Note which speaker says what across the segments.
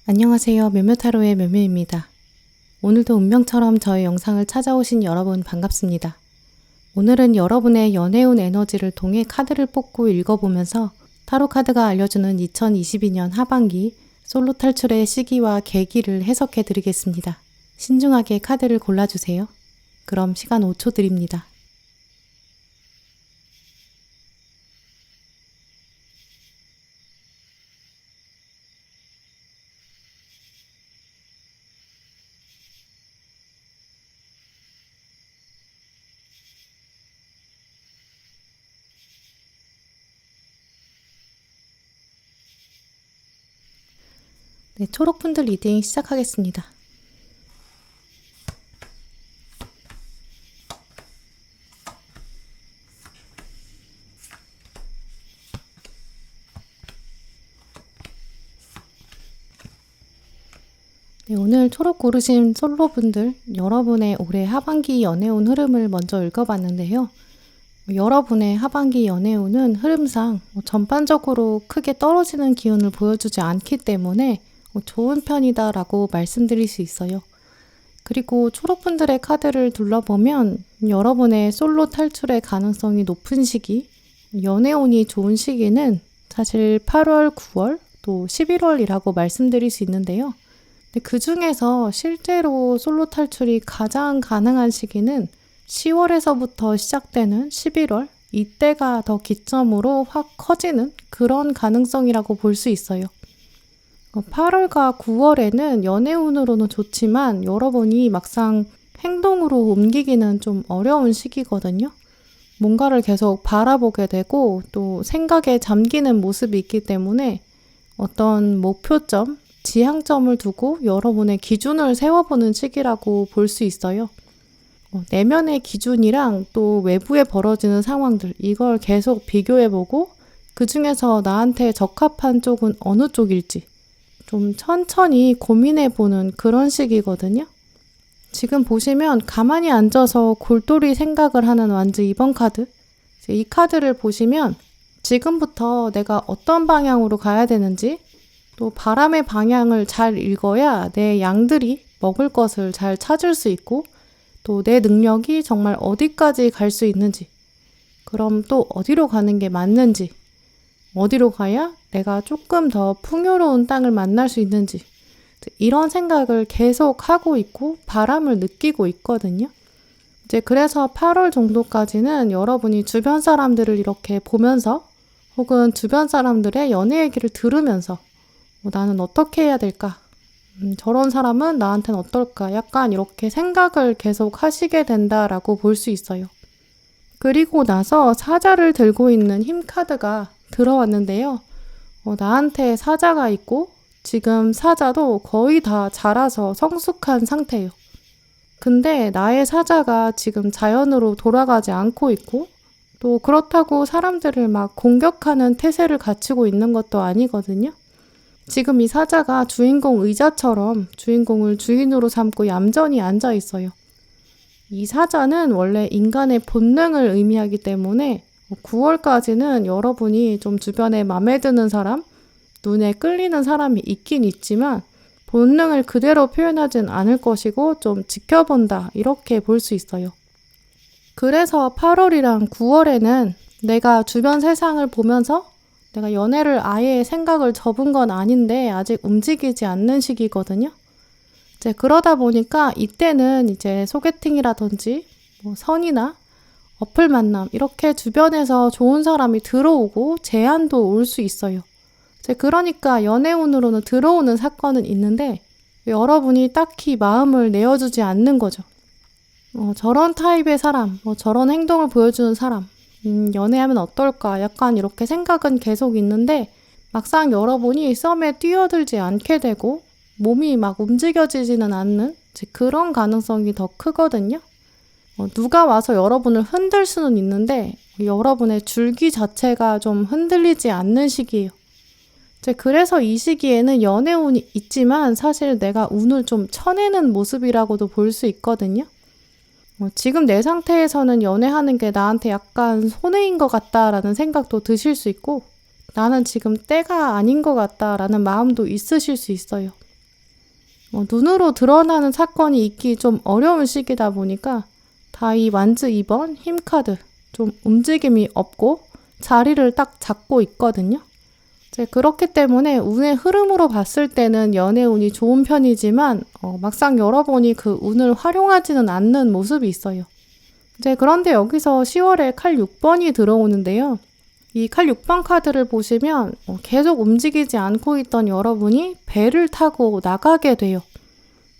Speaker 1: 안녕하세요. 묘묘타로의 묘묘입니다. 오늘도 운명처럼 저의 영상을 찾아오신 여러분 반갑습니다. 오늘은 여러분의 연애운 에너지를 통해 카드를 뽑고 읽어보면서 타로 카드가 알려주는 2022년 하반기 솔로 탈출의 시기와 계기를 해석해 드리겠습니다. 신중하게 카드를 골라주세요. 그럼 시간 5초 드립니다. 네, 초록분들 리딩 시작하겠습니다. 네, 오늘 초록 고르신 솔로분들, 여러분의 올해 하반기 연애운 흐름을 먼저 읽어봤는데요. 여러분의 하반기 연애운은 흐름상 전반적으로 크게 떨어지는 기운을 보여주지 않기 때문에 좋은 편이다라고 말씀드릴 수 있어요. 그리고 초록분들의 카드를 둘러보면 여러분의 솔로 탈출의 가능성이 높은 시기, 연애운이 좋은 시기는 사실 8월, 9월, 또 11월이라고 말씀드릴 수 있는데요. 근데 그 중에서 실제로 솔로 탈출이 가장 가능한 시기는 10월에서부터 시작되는 11월, 이때가 더 기점으로 확 커지는 그런 가능성이라고 볼 수 있어요. 8월과 9월에는 연애운으로는 좋지만 여러분이 막상 행동으로 옮기기는 좀 어려운 시기거든요. 뭔가를 계속 바라보게 되고 또 생각에 잠기는 모습이 있기 때문에 어떤 목표점, 지향점을 두고 여러분의 기준을 세워보는 시기라고 볼 수 있어요. 내면의 기준이랑 또 외부에 벌어지는 상황들, 이걸 계속 비교해보고 그 중에서 나한테 적합한 쪽은 어느 쪽일지 좀 천천히 고민해보는 그런 시기거든요. 지금 보시면 가만히 앉아서 골똘히 생각을 하는 완즈 2번 카드, 이 카드를 보시면 지금부터 내가 어떤 방향으로 가야 되는지 또 바람의 방향을 잘 읽어야 내 양들이 먹을 것을 잘 찾을 수 있고 또 내 능력이 정말 어디까지 갈 수 있는지, 그럼 또 어디로 가는 게 맞는지, 어디로 가야 내가 조금 더 풍요로운 땅을 만날 수 있는지, 이런 생각을 계속 하고 있고 바람을 느끼고 있거든요. 이제 그래서 8월 정도까지는 여러분이 주변 사람들을 이렇게 보면서 혹은 주변 사람들의 연애 얘기를 들으면서 나는 어떻게 해야 될까? 저런 사람은 나한테는 어떨까? 약간 이렇게 생각을 계속 하시게 된다라고 볼 수 있어요. 그리고 나서 사자를 들고 있는 힘 카드가 들어왔는데요. 나한테 사자가 있고 지금 사자도 거의 다 자라서 성숙한 상태예요. 근데 나의 사자가 지금 자연으로 돌아가지 않고 있고 또 그렇다고 사람들을 막 공격하는 태세를 갖추고 있는 것도 아니거든요. 지금 이 사자가 주인공 의자처럼 주인공을 주인으로 삼고 얌전히 앉아 있어요. 이 사자는 원래 인간의 본능을 의미하기 때문에 9월까지는 여러분이 좀 주변에 마음에 드는 사람, 눈에 끌리는 사람이 있긴 있지만 본능을 그대로 표현하진 않을 것이고 좀 지켜본다 이렇게 볼 수 있어요. 그래서 8월이랑 9월에는 내가 주변 세상을 보면서 내가 연애를 아예 생각을 접은 건 아닌데 아직 움직이지 않는 시기거든요. 이제 그러다 보니까 이때는 이제 소개팅이라든지 뭐 선이나 어플 만남 이렇게 주변에서 좋은 사람이 들어오고 제안도 올 수 있어요. 이제 그러니까 연애운으로는 들어오는 사건은 있는데 여러분이 딱히 마음을 내어주지 않는 거죠. 저런 타입의 사람, 저런 행동을 보여주는 사람, 연애하면 어떨까? 약간 이렇게 생각은 계속 있는데 막상 여러분이 썸에 뛰어들지 않게 되고 몸이 막 움직여지지는 않는 그런 가능성이 더 크거든요. 누가 와서 여러분을 흔들 수는 있는데 여러분의 줄기 자체가 좀 흔들리지 않는 시기예요. 그래서 이 시기에는 연애운이 있지만 사실 내가 운을 좀 쳐내는 모습이라고도 볼 수 있거든요. 지금 내 상태에서는 연애하는 게 나한테 약간 손해인 것 같다라는 생각도 드실 수 있고 나는 지금 때가 아닌 것 같다라는 마음도 있으실 수 있어요. 눈으로 드러나는 사건이 있기 좀 어려운 시기다 보니까 다 이 완즈 2번 힘카드 좀 움직임이 없고 자리를 딱 잡고 있거든요. 그렇기 때문에 운의 흐름으로 봤을 때는 연애운이 좋은 편이지만 막상 여러분이 그 운을 활용하지는 않는 모습이 있어요. 그런데 여기서 10월에 칼 6번이 들어오는데요. 이 칼 6번 카드를 보시면 계속 움직이지 않고 있던 여러분이 배를 타고 나가게 돼요.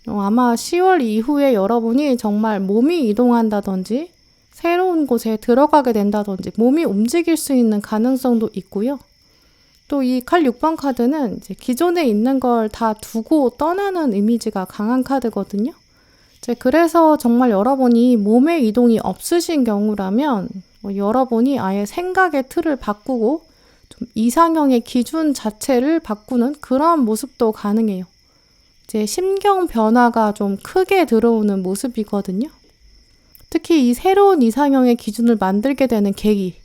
Speaker 1: 아마 10월 이후에 여러분이 정말 몸이 이동한다든지 새로운 곳에 들어가게 된다든지 몸이 움직일 수 있는 가능성도 있고요. 또 이 칼 6번 카드는 이제 기존에 있는 걸 다 두고 떠나는 이미지가 강한 카드거든요. 그래서 정말 여러분이 몸의 이동이 없으신 경우라면 여러분이 아예 생각의 틀을 바꾸고 좀 이상형의 기준 자체를 바꾸는 그런 모습도 가능해요. 심경 변화가 좀 크게 들어오는 모습이거든요. 특히 이 새로운 이상형의 기준을 만들게 되는 계기,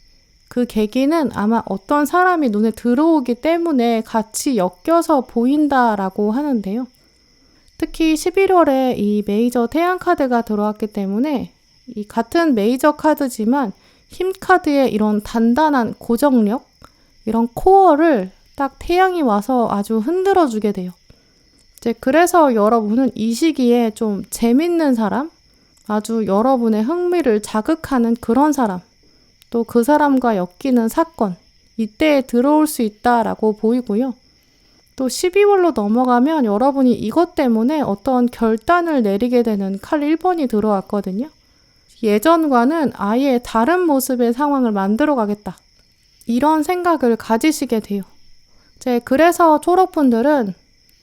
Speaker 1: 그 계기는 아마 어떤 사람이 눈에 들어오기 때문에 같이 엮여서 보인다라고 하는데요. 특히 11월에 이 메이저 태양 카드가 들어왔기 때문에 이 같은 메이저 카드지만 힘 카드의 이런 단단한 고정력, 이런 코어를 딱 태양이 와서 아주 흔들어 주게 돼요. 그래서 여러분은 이 시기에 좀 재밌는 사람, 아주 여러분의 흥미를 자극하는 그런 사람, 또 그 사람과 엮이는 사건, 이때에 들어올 수 있다라고 보이고요. 또 12월로 넘어가면 여러분이 이것 때문에 어떤 결단을 내리게 되는 칼 1번이 들어왔거든요. 예전과는 아예 다른 모습의 상황을 만들어 가겠다. 이런 생각을 가지시게 돼요. 그래서 초록분들은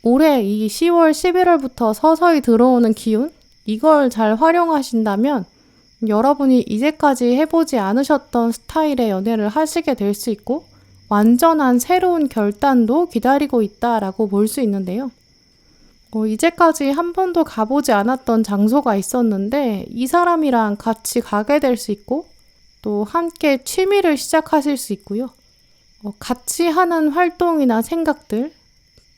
Speaker 1: 올해 이 10월, 11월부터 서서히 들어오는 기운, 이걸 잘 활용하신다면 여러분이 이제까지 해보지 않으셨던 스타일의 연애를 하시게 될 수 있고 완전한 새로운 결단도 기다리고 있다라고 볼 수 있는데요. 이제까지 한 번도 가보지 않았던 장소가 있었는데 이 사람이랑 같이 가게 될 수 있고 또 함께 취미를 시작하실 수 있고요. 같이 하는 활동이나 생각들,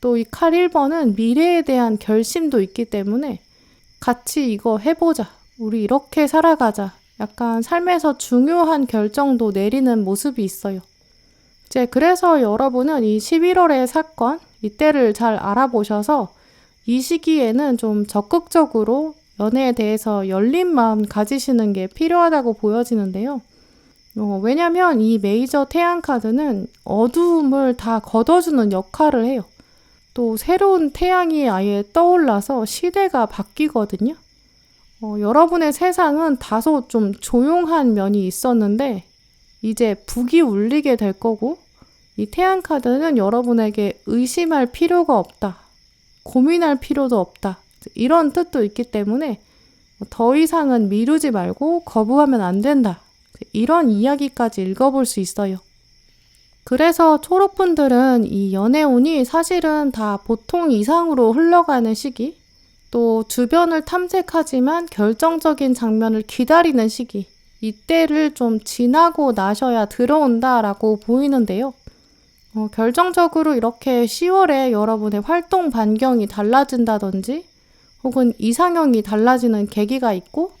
Speaker 1: 또 이 칼 1번은 미래에 대한 결심도 있기 때문에 같이 이거 해보자. 우리 이렇게 살아가자. 약간 삶에서 중요한 결정도 내리는 모습이 있어요. 그래서 여러분은 이 11월의 사건, 이때를 잘 알아보셔서 이 시기에는 좀 적극적으로 연애에 대해서 열린 마음 가지시는 게 필요하다고 보여지는데요. 왜냐면 이 메이저 태양 카드는 어두움을 다 걷어주는 역할을 해요. 또 새로운 태양이 아예 떠올라서 시대가 바뀌거든요. 여러분의 세상은 다소 좀 조용한 면이 있었는데 이제 북이 울리게 될 거고 이 태양 카드는 여러분에게 의심할 필요가 없다. 고민할 필요도 없다. 이런 뜻도 있기 때문에 더 이상은 미루지 말고 거부하면 안 된다. 이런 이야기까지 읽어볼 수 있어요. 그래서 초록분들은 이 연애운이 사실은 다 보통 이상으로 흘러가는 시기, 또 주변을 탐색하지만 결정적인 장면을 기다리는 시기, 이때를 좀 지나고 나셔야 들어온다라고 보이는데요. 결정적으로 이렇게 10월에 여러분의 활동 반경이 달라진다든지 혹은 이상형이 달라지는 계기가 있고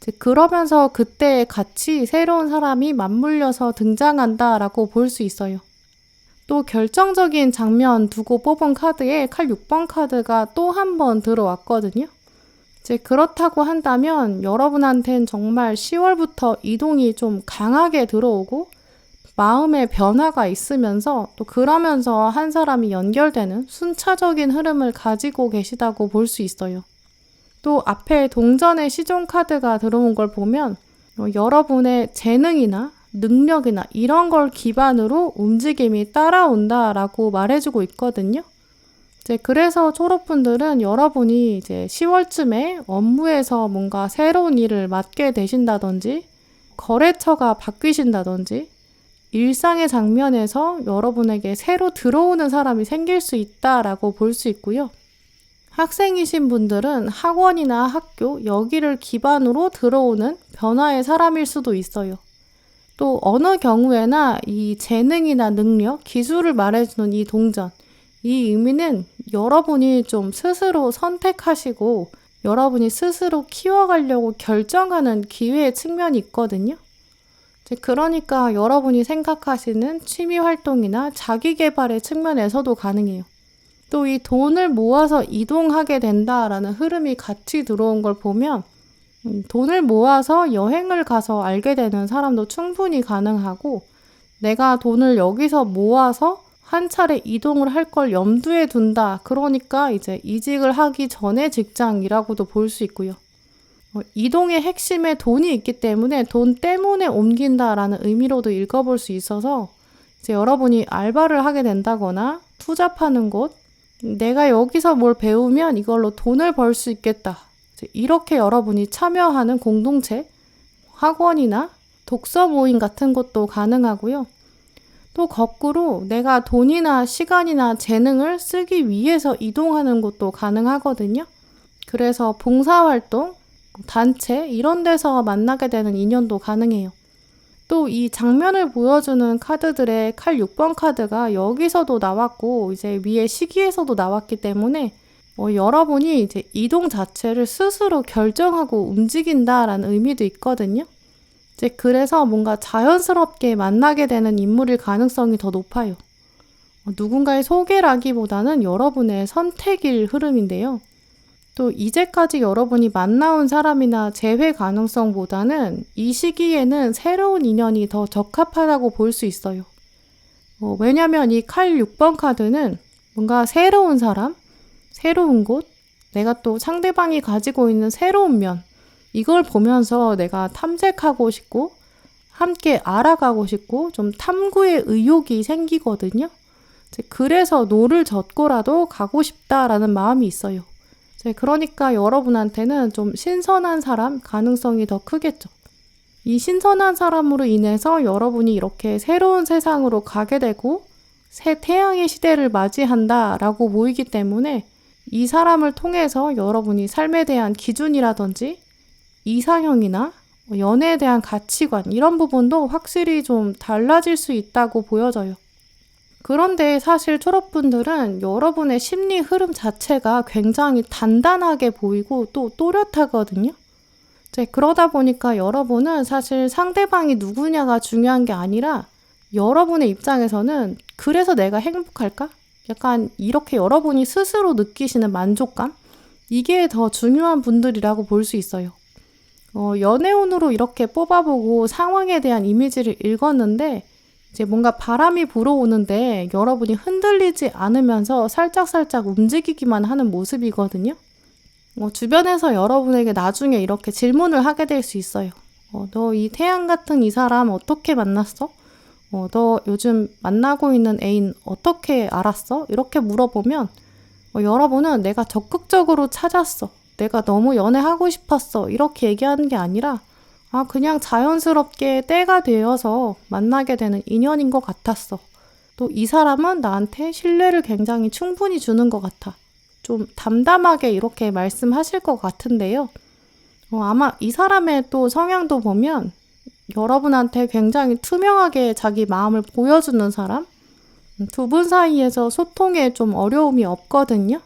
Speaker 1: 이제 그러면서 그때에 같이 새로운 사람이 맞물려서 등장한다라고 볼 수 있어요. 또 결정적인 장면 두고 뽑은 카드에 칼 6번 카드가 또 한 번 들어왔거든요. 이제 그렇다고 한다면 여러분한텐 정말 10월부터 이동이 좀 강하게 들어오고 마음의 변화가 있으면서 또 그러면서 한 사람이 연결되는 순차적인 흐름을 가지고 계시다고 볼 수 있어요. 또 앞에 동전의 시종 카드가 들어온 걸 보면 여러분의 재능이나 능력이나 이런 걸 기반으로 움직임이 따라온다라고 말해주고 있거든요. 이제 그래서 초록분들은 여러분이 이제 10월쯤에 업무에서 뭔가 새로운 일을 맡게 되신다든지 거래처가 바뀌신다든지 일상의 장면에서 여러분에게 새로 들어오는 사람이 생길 수 있다라고 볼 수 있고요. 학생이신 분들은 학원이나 학교 여기를 기반으로 들어오는 변화의 사람일 수도 있어요. 또 어느 경우에나 이 재능이나 능력, 기술을 말해주는 이 동전, 이 의미는 여러분이 좀 스스로 선택하시고 여러분이 스스로 키워가려고 결정하는 기회의 측면이 있거든요. 그러니까 여러분이 생각하시는 취미 활동이나 자기 개발의 측면에서도 가능해요. 또 이 돈을 모아서 이동하게 된다라는 흐름이 같이 들어온 걸 보면 돈을 모아서 여행을 가서 알게 되는 사람도 충분히 가능하고 내가 돈을 여기서 모아서 한 차례 이동을 할 걸 염두에 둔다. 그러니까 이제 이직을 하기 전의 직장이라고도 볼 수 있고요. 이동의 핵심에 돈이 있기 때문에 돈 때문에 옮긴다라는 의미로도 읽어볼 수 있어서 이제 여러분이 알바를 하게 된다거나 투잡 하는 곳, 내가 여기서 뭘 배우면 이걸로 돈을 벌 수 있겠다. 이렇게 여러분이 참여하는 공동체, 학원이나 독서 모임 같은 것도 가능하고요. 또 거꾸로 내가 돈이나 시간이나 재능을 쓰기 위해서 이동하는 것도 가능하거든요. 그래서 봉사활동, 단체 이런 데서 만나게 되는 인연도 가능해요. 또 이 장면을 보여주는 카드들의 칼 6번 카드가 여기서도 나왔고 이제 위에 시기에서도 나왔기 때문에 여러분이 이제 이동 자체를 스스로 결정하고 움직인다라는 의미도 있거든요. 이제 그래서 뭔가 자연스럽게 만나게 되는 인물일 가능성이 더 높아요. 누군가의 소개라기보다는 여러분의 선택일 흐름인데요. 또 이제까지 여러분이 만나온 사람이나 재회 가능성보다는 이 시기에는 새로운 인연이 더 적합하다고 볼 수 있어요. 왜냐면 이 칼 6번 카드는 뭔가 새로운 사람, 새로운 곳, 내가 또 상대방이 가지고 있는 새로운 면, 이걸 보면서 내가 탐색하고 싶고 함께 알아가고 싶고 좀 탐구의 의욕이 생기거든요. 그래서 노를 젓고라도 가고 싶다라는 마음이 있어요. 그러니까 여러분한테는 좀 신선한 사람 가능성이 더 크겠죠. 이 신선한 사람으로 인해서 여러분이 이렇게 새로운 세상으로 가게 되고 새 태양의 시대를 맞이한다라고 보이기 때문에 이 사람을 통해서 여러분이 삶에 대한 기준이라든지 이상형이나 연애에 대한 가치관 이런 부분도 확실히 좀 달라질 수 있다고 보여져요. 그런데 사실 초록분들은 여러분의 심리 흐름 자체가 굉장히 단단하게 보이고 또 또렷하거든요. 그러다 보니까 여러분은 사실 상대방이 누구냐가 중요한 게 아니라 여러분의 입장에서는 그래서 내가 행복할까? 약간 이렇게 여러분이 스스로 느끼시는 만족감? 이게 더 중요한 분들이라고 볼 수 있어요. 연애운으로 이렇게 뽑아보고 상황에 대한 이미지를 읽었는데 이제 뭔가 바람이 불어오는데 여러분이 흔들리지 않으면서 살짝살짝 움직이기만 하는 모습이거든요. 주변에서 여러분에게 나중에 이렇게 질문을 하게 될 수 있어요. 너 이 태양 같은 이 사람 어떻게 만났어? 너 요즘 만나고 있는 애인 어떻게 알았어? 이렇게 물어보면 여러분은 내가 적극적으로 찾았어. 내가 너무 연애하고 싶었어. 이렇게 얘기하는 게 아니라 그냥 자연스럽게 때가 되어서 만나게 되는 인연인 것 같았어. 또 이 사람은 나한테 신뢰를 굉장히 충분히 주는 것 같아. 좀 담담하게 이렇게 말씀하실 것 같은데요. 아마 이 사람의 또 성향도 보면 여러분한테 굉장히 투명하게 자기 마음을 보여주는 사람? 두 분 사이에서 소통에 좀 어려움이 없거든요.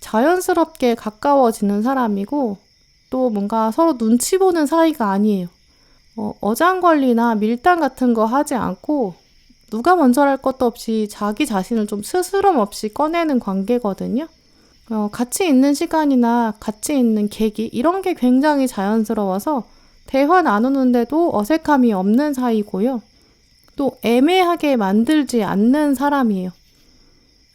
Speaker 1: 자연스럽게 가까워지는 사람이고 또 뭔가 서로 눈치 보는 사이가 아니에요. 어장관리나 밀당 같은 거 하지 않고 누가 먼저 할 것도 없이 자기 자신을 좀 스스럼 없이 꺼내는 관계거든요. 같이 있는 시간이나 같이 있는 계기 이런 게 굉장히 자연스러워서 대화 나누는데도 어색함이 없는 사이고요. 또 애매하게 만들지 않는 사람이에요.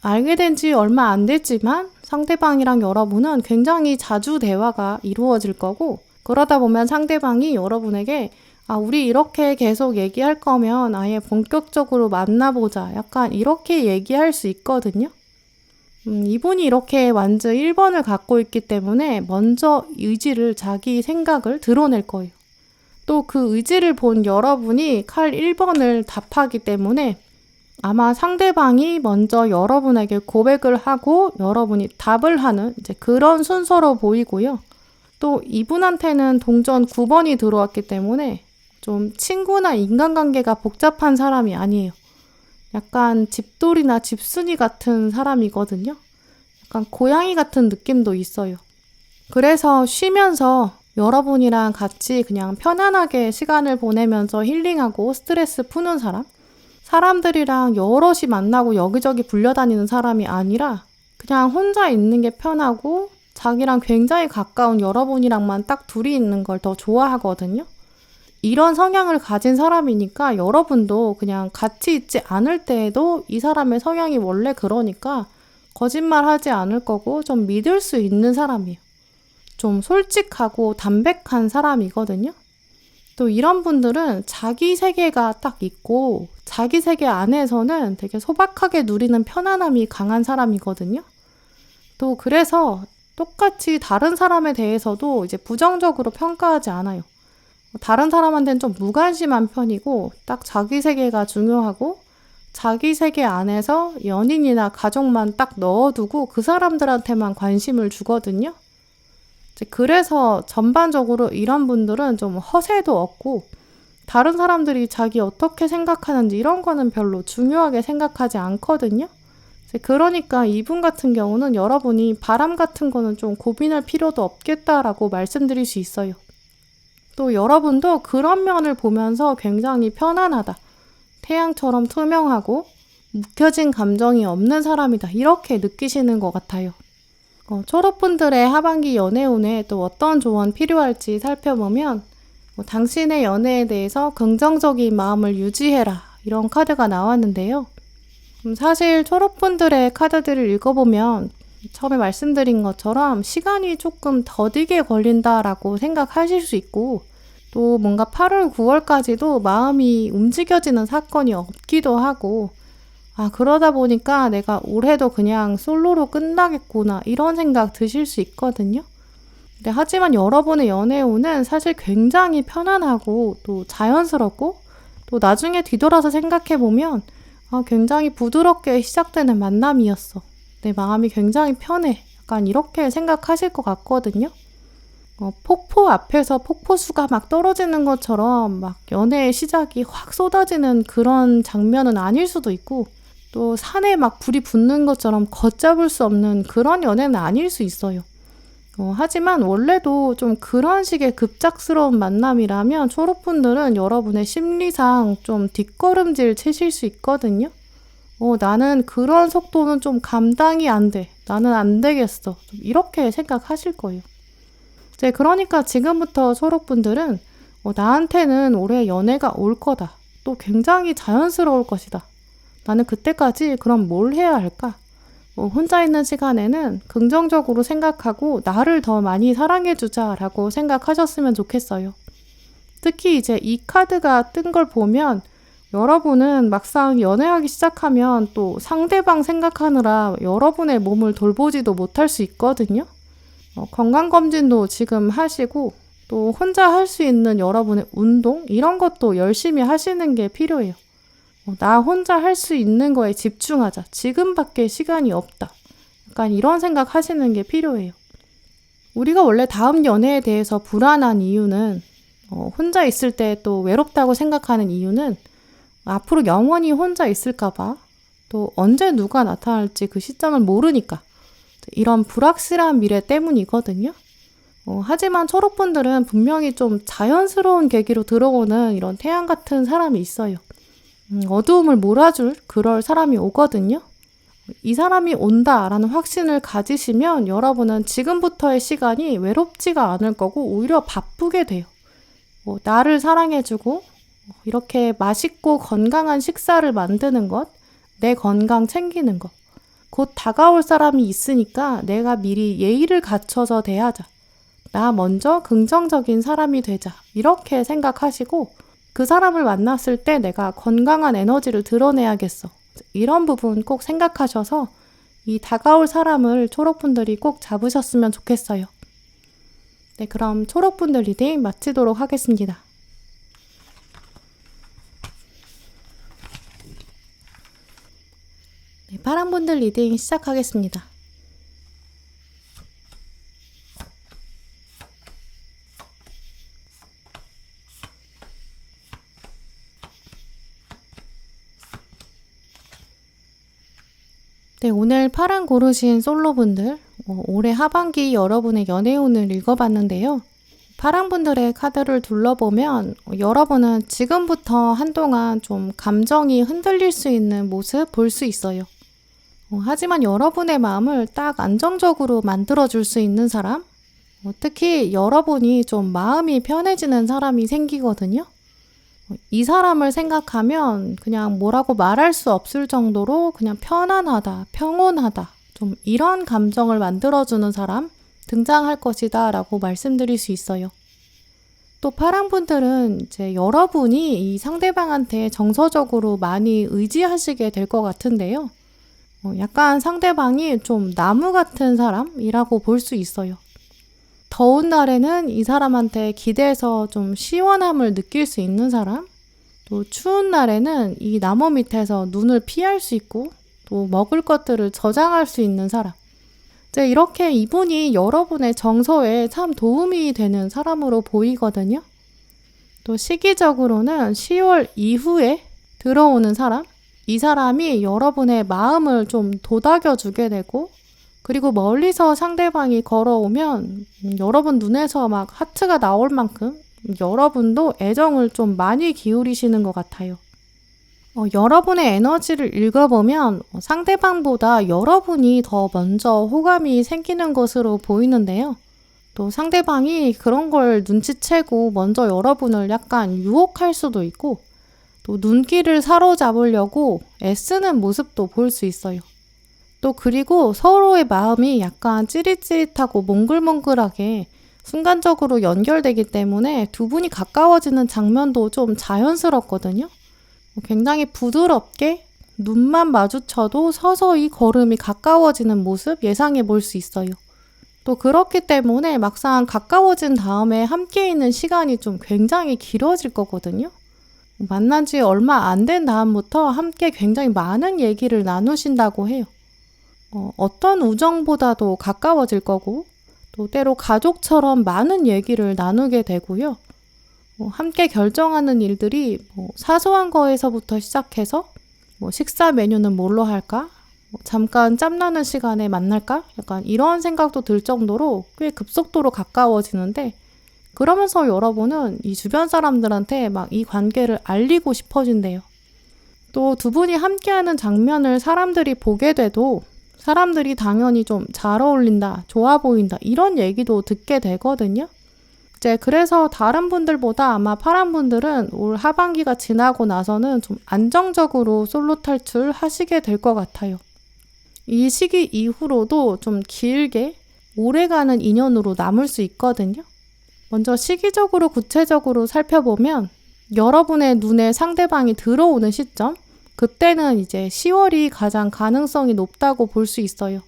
Speaker 1: 알게 된 지 얼마 안 됐지만 상대방이랑 여러분은 굉장히 자주 대화가 이루어질 거고 그러다 보면 상대방이 여러분에게 우리 이렇게 계속 얘기할 거면 아예 본격적으로 만나보자. 약간 이렇게 얘기할 수 있거든요. 이분이 이렇게 완전 1번을 갖고 있기 때문에 먼저 자기 생각을 드러낼 거예요. 또 그 의지를 본 여러분이 칼 1번을 답하기 때문에 아마 상대방이 먼저 여러분에게 고백을 하고 여러분이 답을 하는 이제 그런 순서로 보이고요. 또 이분한테는 동전 9번이 들어왔기 때문에 좀 친구나 인간관계가 복잡한 사람이 아니에요. 약간 집돌이나 집순이 같은 사람이거든요. 약간 고양이 같은 느낌도 있어요. 그래서 쉬면서 여러분이랑 같이 그냥 편안하게 시간을 보내면서 힐링하고 스트레스 푸는 사람? 사람들이랑 여럿이 만나고 여기저기 불려다니는 사람이 아니라 그냥 혼자 있는 게 편하고 자기랑 굉장히 가까운 여러분이랑만 딱 둘이 있는 걸 더 좋아하거든요. 이런 성향을 가진 사람이니까 여러분도 그냥 같이 있지 않을 때에도 이 사람의 성향이 원래 그러니까 거짓말하지 않을 거고 좀 믿을 수 있는 사람이에요. 좀 솔직하고 담백한 사람이거든요. 또 이런 분들은 자기 세계가 딱 있고 자기 세계 안에서는 되게 소박하게 누리는 편안함이 강한 사람이거든요. 또 그래서 똑같이 다른 사람에 대해서도 이제 부정적으로 평가하지 않아요. 다른 사람한테는 좀 무관심한 편이고 딱 자기 세계가 중요하고 자기 세계 안에서 연인이나 가족만 딱 넣어두고 그 사람들한테만 관심을 주거든요. 그래서 전반적으로 이런 분들은 좀 허세도 없고 다른 사람들이 자기 어떻게 생각하는지 이런 거는 별로 중요하게 생각하지 않거든요. 그러니까 이분 같은 경우는 여러분이 바람 같은 거는 좀 고민할 필요도 없겠다라고 말씀드릴 수 있어요. 또 여러분도 그런 면을 보면서 굉장히 편안하다. 태양처럼 투명하고 묵혀진 감정이 없는 사람이다. 이렇게 느끼시는 것 같아요. 초록분들의 하반기 연애운에 또 어떤 조언 필요할지 살펴보면 당신의 연애에 대해서 긍정적인 마음을 유지해라. 이런 카드가 나왔는데요. 사실 초록분들의 카드들을 읽어보면 처음에 말씀드린 것처럼 시간이 조금 더디게 걸린다라고 생각하실 수 있고 또 뭔가 8월, 9월까지도 마음이 움직여지는 사건이 없기도 하고 그러다 보니까 내가 올해도 그냥 솔로로 끝나겠구나 이런 생각 드실 수 있거든요. 근데 하지만 여러분의 연애운은 사실 굉장히 편안하고 또 자연스럽고 또 나중에 뒤돌아서 생각해보면 굉장히 부드럽게 시작되는 만남이었어. 내 마음이 굉장히 편해. 약간 이렇게 생각하실 것 같거든요. 폭포 앞에서 폭포수가 막 떨어지는 것처럼 막 연애의 시작이 확 쏟아지는 그런 장면은 아닐 수도 있고 또 산에 막 불이 붙는 것처럼 걷잡을 수 없는 그런 연애는 아닐 수 있어요. 하지만 원래도 좀 그런 식의 급작스러운 만남이라면 초록분들은 여러분의 심리상 좀 뒷걸음질 치실 수 있거든요. 나는 그런 속도는 좀 감당이 안 돼. 나는 안 되겠어. 이렇게 생각하실 거예요. 그러니까 지금부터 초록분들은 나한테는 올해 연애가 올 거다. 또 굉장히 자연스러울 것이다. 나는 그때까지 그럼 뭘 해야 할까? 혼자 있는 시간에는 긍정적으로 생각하고 나를 더 많이 사랑해주자라고 생각하셨으면 좋겠어요. 특히 이제 이 카드가 뜬 걸 보면 여러분은 막상 연애하기 시작하면 또 상대방 생각하느라 여러분의 몸을 돌보지도 못할 수 있거든요. 건강검진도 지금 하시고 또 혼자 할 수 있는 여러분의 운동 이런 것도 열심히 하시는 게 필요해요. 나 혼자 할 수 있는 거에 집중하자. 지금밖에 시간이 없다. 약간 이런 생각 하시는 게 필요해요. 우리가 원래 다음 연애에 대해서 불안한 이유는 혼자 있을 때 또 외롭다고 생각하는 이유는 앞으로 영원히 혼자 있을까 봐 또 언제 누가 나타날지 그 시점을 모르니까 이런 불확실한 미래 때문이거든요. 하지만 초록분들은 분명히 좀 자연스러운 계기로 들어오는 이런 태양 같은 사람이 있어요. 어두움을 몰아줄 그럴 사람이 오거든요. 이 사람이 온다라는 확신을 가지시면 여러분은 지금부터의 시간이 외롭지가 않을 거고 오히려 바쁘게 돼요. 나를 사랑해주고 이렇게 맛있고 건강한 식사를 만드는 것, 내 건강 챙기는 것, 곧 다가올 사람이 있으니까 내가 미리 예의를 갖춰서 대하자. 나 먼저 긍정적인 사람이 되자. 이렇게 생각하시고 그 사람을 만났을 때 내가 건강한 에너지를 드러내야겠어. 이런 부분 꼭 생각하셔서 이 다가올 사람을 초록분들이 꼭 잡으셨으면 좋겠어요. 네, 그럼 초록분들 리딩 마치도록 하겠습니다. 네, 파랑분들 리딩 시작하겠습니다. 네, 오늘 파랑 고르신 솔로분들, 올해 하반기 여러분의 연애운을 읽어봤는데요. 파랑분들의 카드를 둘러보면 여러분은 지금부터 한동안 좀 감정이 흔들릴 수 있는 모습 볼 수 있어요. 하지만 여러분의 마음을 딱 안정적으로 만들어줄 수 있는 사람, 특히 여러분이 좀 마음이 편해지는 사람이 생기거든요. 이 사람을 생각하면 그냥 뭐라고 말할 수 없을 정도로 그냥 편안하다, 평온하다, 좀 이런 감정을 만들어주는 사람 등장할 것이다 라고 말씀드릴 수 있어요. 또 파랑분들은 이제 여러분이 이 상대방한테 정서적으로 많이 의지하시게 될 것 같은데요. 약간 상대방이 좀 나무 같은 사람이라고 볼 수 있어요. 더운 날에는 이 사람한테 기대서 좀 시원함을 느낄 수 있는 사람, 또 추운 날에는 이 나무 밑에서 눈을 피할 수 있고 또 먹을 것들을 저장할 수 있는 사람. 이제 이렇게 이분이 여러분의 정서에 참 도움이 되는 사람으로 보이거든요. 또 시기적으로는 10월 이후에 들어오는 사람, 이 사람이 여러분의 마음을 좀 도닥여주게 되고 그리고 멀리서 상대방이 걸어오면 여러분 눈에서 막 하트가 나올 만큼 여러분도 애정을 좀 많이 기울이시는 것 같아요. 여러분의 에너지를 읽어보면 상대방보다 여러분이 더 먼저 호감이 생기는 것으로 보이는데요. 또 상대방이 그런 걸 눈치채고 먼저 여러분을 약간 유혹할 수도 있고 또 눈길을 사로잡으려고 애쓰는 모습도 볼 수 있어요. 또 그리고 서로의 마음이 약간 찌릿찌릿하고 몽글몽글하게 순간적으로 연결되기 때문에 두 분이 가까워지는 장면도 좀 자연스럽거든요. 굉장히 부드럽게 눈만 마주쳐도 서서히 걸음이 가까워지는 모습 예상해 볼 수 있어요. 또 그렇기 때문에 막상 가까워진 다음에 함께 있는 시간이 좀 굉장히 길어질 거거든요. 만난 지 얼마 안 된 다음부터 함께 굉장히 많은 얘기를 나누신다고 해요. 어떤 우정보다도 가까워질 거고 또 때로 가족처럼 많은 얘기를 나누게 되고요. 함께 결정하는 일들이 사소한 거에서부터 시작해서 식사 메뉴는 뭘로 할까? 잠깐 짬나는 시간에 만날까? 약간 이런 생각도 들 정도로 꽤 급속도로 가까워지는데 그러면서 여러분은 이 주변 사람들한테 막 이 관계를 알리고 싶어진대요. 또 두 분이 함께하는 장면을 사람들이 보게 돼도 사람들이 당연히 좀 잘 어울린다, 좋아 보인다 이런 얘기도 듣게 되거든요. 이제 그래서 다른 분들보다 아마 파란 분들은 올 하반기가 지나고 나서는 좀 안정적으로 솔로 탈출하시게 될 것 같아요. 이 시기 이후로도 좀 길게 오래가는 인연으로 남을 수 있거든요. 먼저 시기적으로 구체적으로 살펴보면 여러분의 눈에 상대방이 들어오는 시점, 그때는 이제 10월이 가장 가능성이 높다고 볼 수 있어요.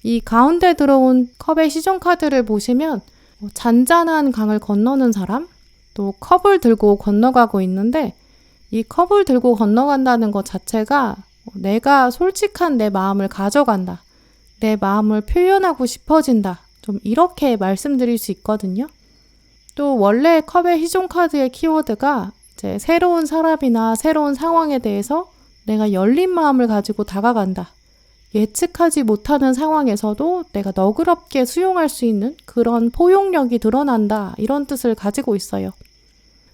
Speaker 1: 이 가운데 들어온 컵의 시종 카드를 보시면 잔잔한 강을 건너는 사람, 또 컵을 들고 건너가고 있는데 이 컵을 들고 건너간다는 것 자체가 내가 솔직한 내 마음을 가져간다. 내 마음을 표현하고 싶어진다. 좀 이렇게 말씀드릴 수 있거든요. 또 원래 컵의 시종 카드의 키워드가 이제 새로운 사람이나 새로운 상황에 대해서 내가 열린 마음을 가지고 다가간다. 예측하지 못하는 상황에서도 내가 너그럽게 수용할 수 있는 그런 포용력이 드러난다. 이런 뜻을 가지고 있어요.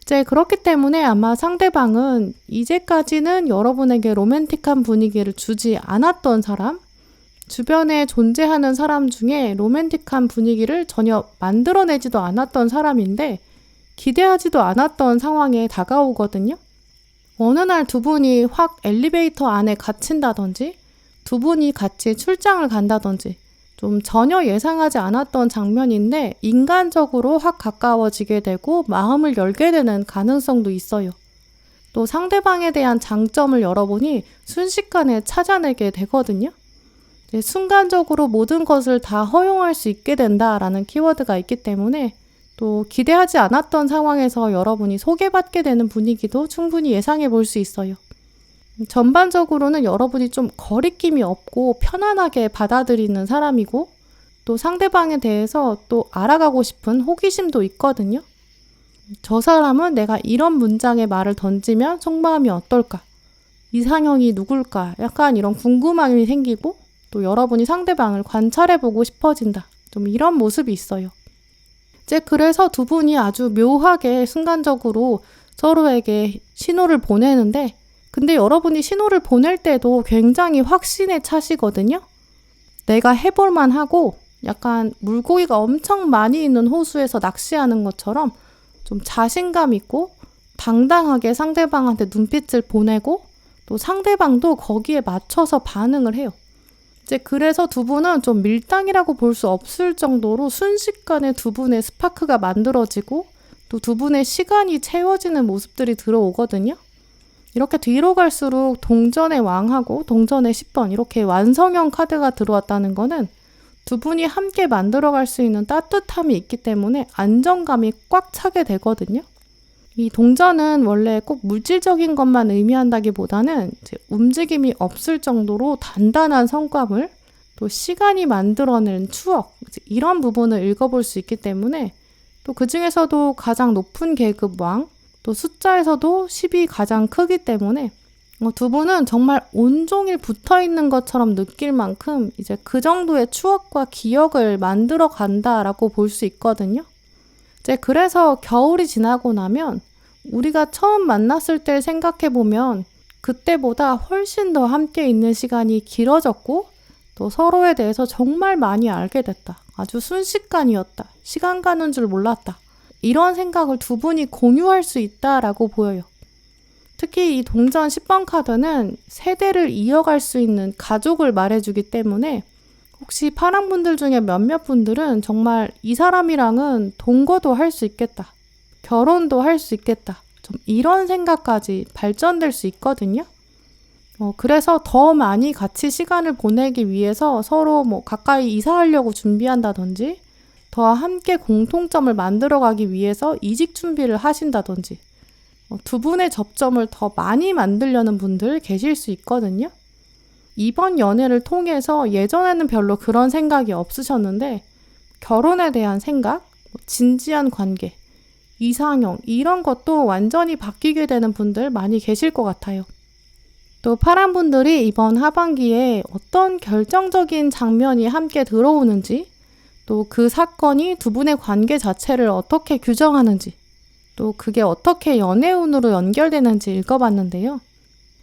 Speaker 1: 이제 그렇기 때문에 아마 상대방은 이제까지는 여러분에게 로맨틱한 분위기를 주지 않았던 사람, 주변에 존재하는 사람 중에 로맨틱한 분위기를 전혀 만들어내지도 않았던 사람인데 기대하지도 않았던 상황에 다가오거든요. 어느 날 두 분이 확 엘리베이터 안에 갇힌다든지 두 분이 같이 출장을 간다든지 좀 전혀 예상하지 않았던 장면인데 인간적으로 확 가까워지게 되고 마음을 열게 되는 가능성도 있어요. 또 상대방에 대한 장점을 여러분이 순식간에 찾아내게 되거든요. 순간적으로 모든 것을 다 허용할 수 있게 된다라는 키워드가 있기 때문에 또 기대하지 않았던 상황에서 여러분이 소개받게 되는 분위기도 충분히 예상해 볼 수 있어요. 전반적으로는 여러분이 좀 거리낌이 없고 편안하게 받아들이는 사람이고 또 상대방에 대해서 또 알아가고 싶은 호기심도 있거든요. 저 사람은 내가 이런 문장의 말을 던지면 속마음이 어떨까? 이상형이 누굴까? 약간 이런 궁금함이 생기고 또 여러분이 상대방을 관찰해보고 싶어진다. 좀 이런 모습이 있어요. 이제 그래서 두 분이 아주 묘하게 순간적으로 서로에게 신호를 보내는데 근데 여러분이 신호를 보낼 때도 굉장히 확신에 차시거든요. 내가 해볼만 하고 약간 물고기가 엄청 많이 있는 호수에서 낚시하는 것처럼 좀 자신감 있고 당당하게 상대방한테 눈빛을 보내고 또 상대방도 거기에 맞춰서 반응을 해요. 이제 그래서 두 분은 좀 밀당이라고 볼 수 없을 정도로 순식간에 두 분의 스파크가 만들어지고 또 두 분의 시간이 채워지는 모습들이 들어오거든요. 이렇게 뒤로 갈수록 동전의 왕하고 동전의 10번 이렇게 완성형 카드가 들어왔다는 거는 두 분이 함께 만들어갈 수 있는 따뜻함이 있기 때문에 안정감이 꽉 차게 되거든요. 이 동전은 원래 꼭 물질적인 것만 의미한다기보다는 이제 움직임이 없을 정도로 단단한 성과물, 또 시간이 만들어낸 추억, 이런 부분을 읽어볼 수 있기 때문에 또 그 중에서도 가장 높은 계급 왕, 또 숫자에서도 10이 가장 크기 때문에 두 분은 정말 온종일 붙어 있는 것처럼 느낄 만큼 이제 그 정도의 추억과 기억을 만들어 간다라고 볼 수 있거든요. 이제 그래서 겨울이 지나고 나면 우리가 처음 만났을 때 생각해 보면 그때보다 훨씬 더 함께 있는 시간이 길어졌고 또 서로에 대해서 정말 많이 알게 됐다. 아주 순식간이었다. 시간 가는 줄 몰랐다. 이런 생각을 두 분이 공유할 수 있다라고 보여요. 특히 이 동전 10번 카드는 세대를 이어갈 수 있는 가족을 말해주기 때문에 혹시 파랑분들 중에 몇몇 분들은 정말 이 사람이랑은 동거도 할 수 있겠다. 결혼도 할 수 있겠다. 좀 이런 생각까지 발전될 수 있거든요. 그래서 더 많이 같이 시간을 보내기 위해서 서로 가까이 이사하려고 준비한다든지 더 함께 공통점을 만들어가기 위해서 이직 준비를 하신다든지 두 분의 접점을 더 많이 만들려는 분들 계실 수 있거든요. 이번 연애를 통해서 예전에는 별로 그런 생각이 없으셨는데 결혼에 대한 생각, 진지한 관계, 이상형 이런 것도 완전히 바뀌게 되는 분들 많이 계실 것 같아요. 또 파란 분들이 이번 하반기에 어떤 결정적인 장면이 함께 들어오는지 또 그 사건이 두 분의 관계 자체를 어떻게 규정하는지 또 그게 어떻게 연애운으로 연결되는지 읽어봤는데요.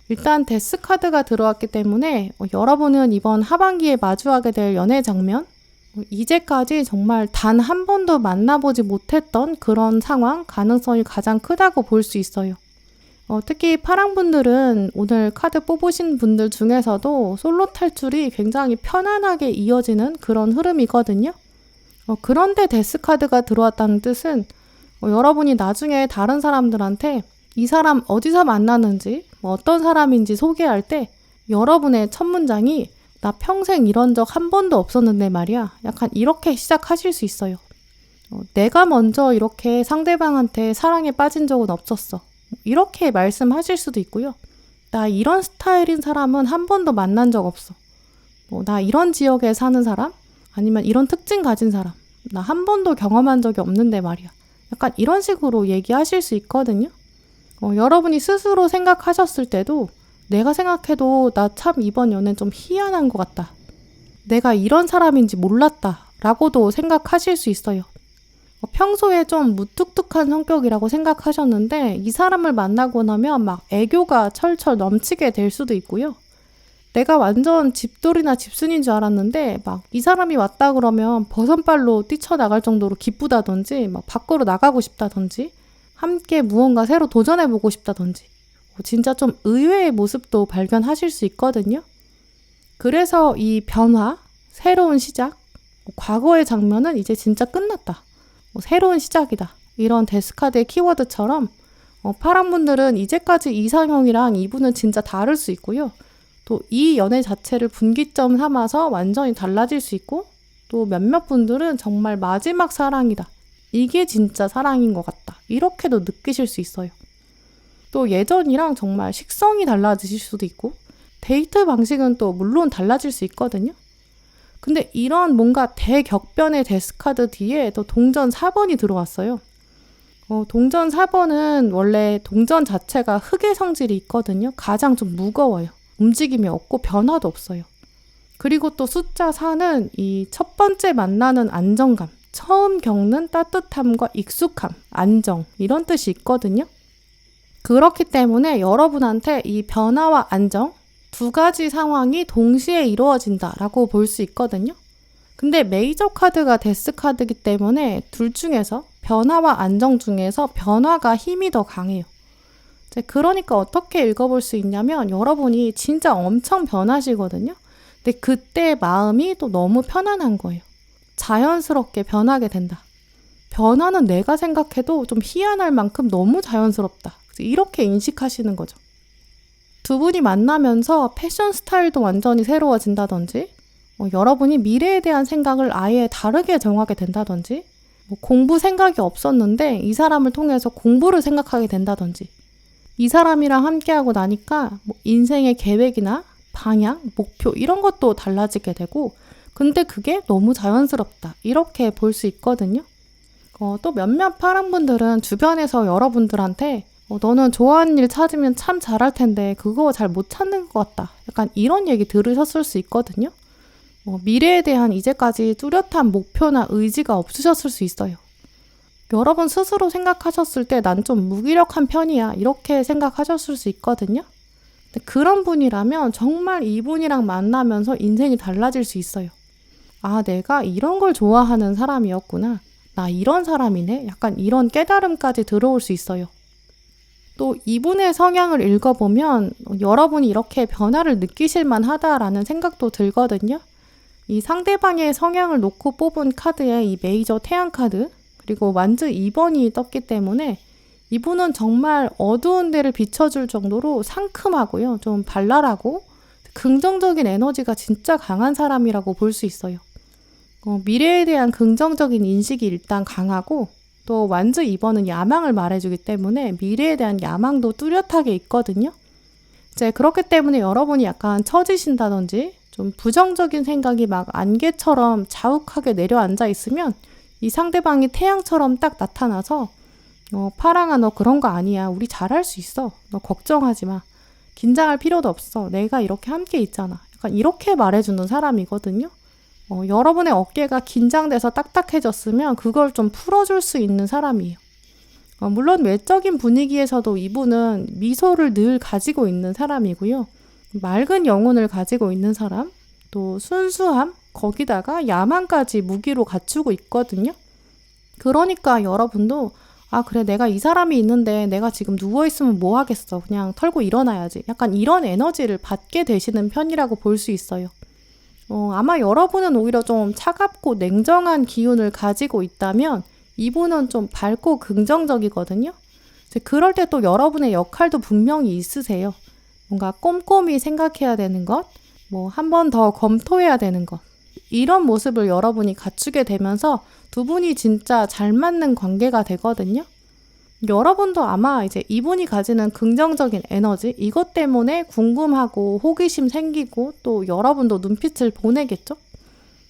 Speaker 1: 일단 데스 카드가 들어왔기 때문에 여러분은 이번 하반기에 마주하게 될 연애 장면 이제까지 정말 단 한 번도 만나보지 못했던 그런 상황 가능성이 가장 크다고 볼 수 있어요. 특히 파랑분들은 오늘 카드 뽑으신 분들 중에서도 솔로 탈출이 굉장히 편안하게 이어지는 그런 흐름이거든요. 그런데 데스 카드가 들어왔다는 뜻은 여러분이 나중에 다른 사람들한테 이 사람 어디서 만나는지 어떤 사람인지 소개할 때 여러분의 첫 문장이 나 평생 이런 적 한 번도 없었는데 말이야. 약간 이렇게 시작하실 수 있어요. 내가 먼저 이렇게 상대방한테 사랑에 빠진 적은 없었어. 이렇게 말씀하실 수도 있고요. 나 이런 스타일인 사람은 한 번도 만난 적 없어. 나 이런 지역에 사는 사람? 아니면 이런 특징 가진 사람? 나 한 번도 경험한 적이 없는데 말이야. 약간 이런 식으로 얘기하실 수 있거든요. 여러분이 스스로 생각하셨을 때도 내가 생각해도 나 참 이번 연애는 좀 희한한 것 같다. 내가 이런 사람인지 몰랐다. 라고도 생각하실 수 있어요. 평소에 좀 무뚝뚝한 성격이라고 생각하셨는데 이 사람을 만나고 나면 막 애교가 철철 넘치게 될 수도 있고요. 내가 완전 집돌이나 집순인 줄 알았는데 막 이 사람이 왔다 그러면 버선발로 뛰쳐나갈 정도로 기쁘다든지 막 밖으로 나가고 싶다든지 함께 무언가 새로 도전해보고 싶다든지 진짜 좀 의외의 모습도 발견하실 수 있거든요. 그래서 이 변화, 새로운 시작, 과거의 장면은 이제 진짜 끝났다. 새로운 시작이다. 이런 데스카드의 키워드처럼 파랑분들은 이제까지 이상형이랑 이분은 진짜 다를 수 있고요. 또 이 연애 자체를 분기점 삼아서 완전히 달라질 수 있고 또 몇몇 분들은 정말 마지막 사랑이다. 이게 진짜 사랑인 것 같다. 이렇게도 느끼실 수 있어요. 또 예전이랑 정말 식성이 달라지실 수도 있고 데이트 방식은 또 물론 달라질 수 있거든요. 근데 이런 뭔가 대격변의 데스카드 뒤에 또 동전 4번이 들어왔어요. 동전 4번은 원래 동전 자체가 흙의 성질이 있거든요. 가장 좀 무거워요. 움직임이 없고 변화도 없어요. 그리고 또 숫자 4는 이 첫 번째 만나는 안정감, 처음 겪는 따뜻함과 익숙함, 안정 이런 뜻이 있거든요. 그렇기 때문에 여러분한테 이 변화와 안정 두 가지 상황이 동시에 이루어진다라고 볼 수 있거든요. 근데 메이저 카드가 데스 카드이기 때문에 둘 중에서 변화와 안정 중에서 변화가 힘이 더 강해요. 그러니까 어떻게 읽어볼 수 있냐면 여러분이 진짜 엄청 변하시거든요. 근데 그때 마음이 또 너무 편안한 거예요. 자연스럽게 변하게 된다. 변화는 내가 생각해도 좀 희한할 만큼 너무 자연스럽다. 이렇게 인식하시는 거죠. 두 분이 만나면서 패션 스타일도 완전히 새로워진다든지 여러분이 미래에 대한 생각을 아예 다르게 정하게 된다든지 공부 생각이 없었는데 이 사람을 통해서 공부를 생각하게 된다든지 이 사람이랑 함께하고 나니까 인생의 계획이나 방향, 목표 이런 것도 달라지게 되고 근데 그게 너무 자연스럽다. 이렇게 볼 수 있거든요. 또 몇몇 파랑분들은 주변에서 여러분들한테 너는 좋아하는 일 찾으면 참 잘할 텐데 그거 잘 못 찾는 것 같다. 약간 이런 얘기 들으셨을 수 있거든요. 미래에 대한 이제까지 뚜렷한 목표나 의지가 없으셨을 수 있어요. 여러분 스스로 생각하셨을 때 난 좀 무기력한 편이야. 이렇게 생각하셨을 수 있거든요. 근데 그런 분이라면 정말 이분이랑 만나면서 인생이 달라질 수 있어요. 아, 내가 이런 걸 좋아하는 사람이었구나. 나 이런 사람이네. 약간 이런 깨달음까지 들어올 수 있어요. 또 이분의 성향을 읽어보면 여러분이 이렇게 변화를 느끼실 만하다라는 생각도 들거든요. 이 상대방의 성향을 놓고 뽑은 카드에 이 메이저 태양 카드 그리고 완즈 2번이 떴기 때문에 이분은 정말 어두운 데를 비춰줄 정도로 상큼하고요. 좀 발랄하고 긍정적인 에너지가 진짜 강한 사람이라고 볼 수 있어요. 미래에 대한 긍정적인 인식이 일단 강하고 또 완즈 2번은 야망을 말해주기 때문에 미래에 대한 야망도 뚜렷하게 있거든요. 이제 그렇기 때문에 여러분이 약간 처지신다든지 좀 부정적인 생각이 막 안개처럼 자욱하게 내려앉아 있으면 이 상대방이 태양처럼 딱 나타나서 파랑아 너 그런 거 아니야. 우리 잘할 수 있어. 너 걱정하지 마. 긴장할 필요도 없어. 내가 이렇게 함께 있잖아. 약간 이렇게 말해주는 사람이거든요. 여러분의 어깨가 긴장돼서 딱딱해졌으면 그걸 좀 풀어줄 수 있는 사람이에요. 물론 외적인 분위기에서도 이분은 미소를 늘 가지고 있는 사람이고요. 맑은 영혼을 가지고 있는 사람, 또 순수함, 거기다가 야망까지 무기로 갖추고 있거든요. 그러니까 여러분도 아 그래 내가 이 사람이 있는데 내가 지금 누워있으면 뭐 하겠어. 그냥 털고 일어나야지. 약간 이런 에너지를 받게 되시는 편이라고 볼 수 있어요. 아마 여러분은 오히려 좀 차갑고 냉정한 기운을 가지고 있다면 이분은 좀 밝고 긍정적이거든요. 그럴 때 또 여러분의 역할도 분명히 있으세요. 뭔가 꼼꼼히 생각해야 되는 것, 한 번 더 검토해야 되는 것. 이런 모습을 여러분이 갖추게 되면서 두 분이 진짜 잘 맞는 관계가 되거든요. 여러분도 아마 이제 이분이 가지는 긍정적인 에너지, 이것 때문에 궁금하고 호기심 생기고 또 여러분도 눈빛을 보내겠죠?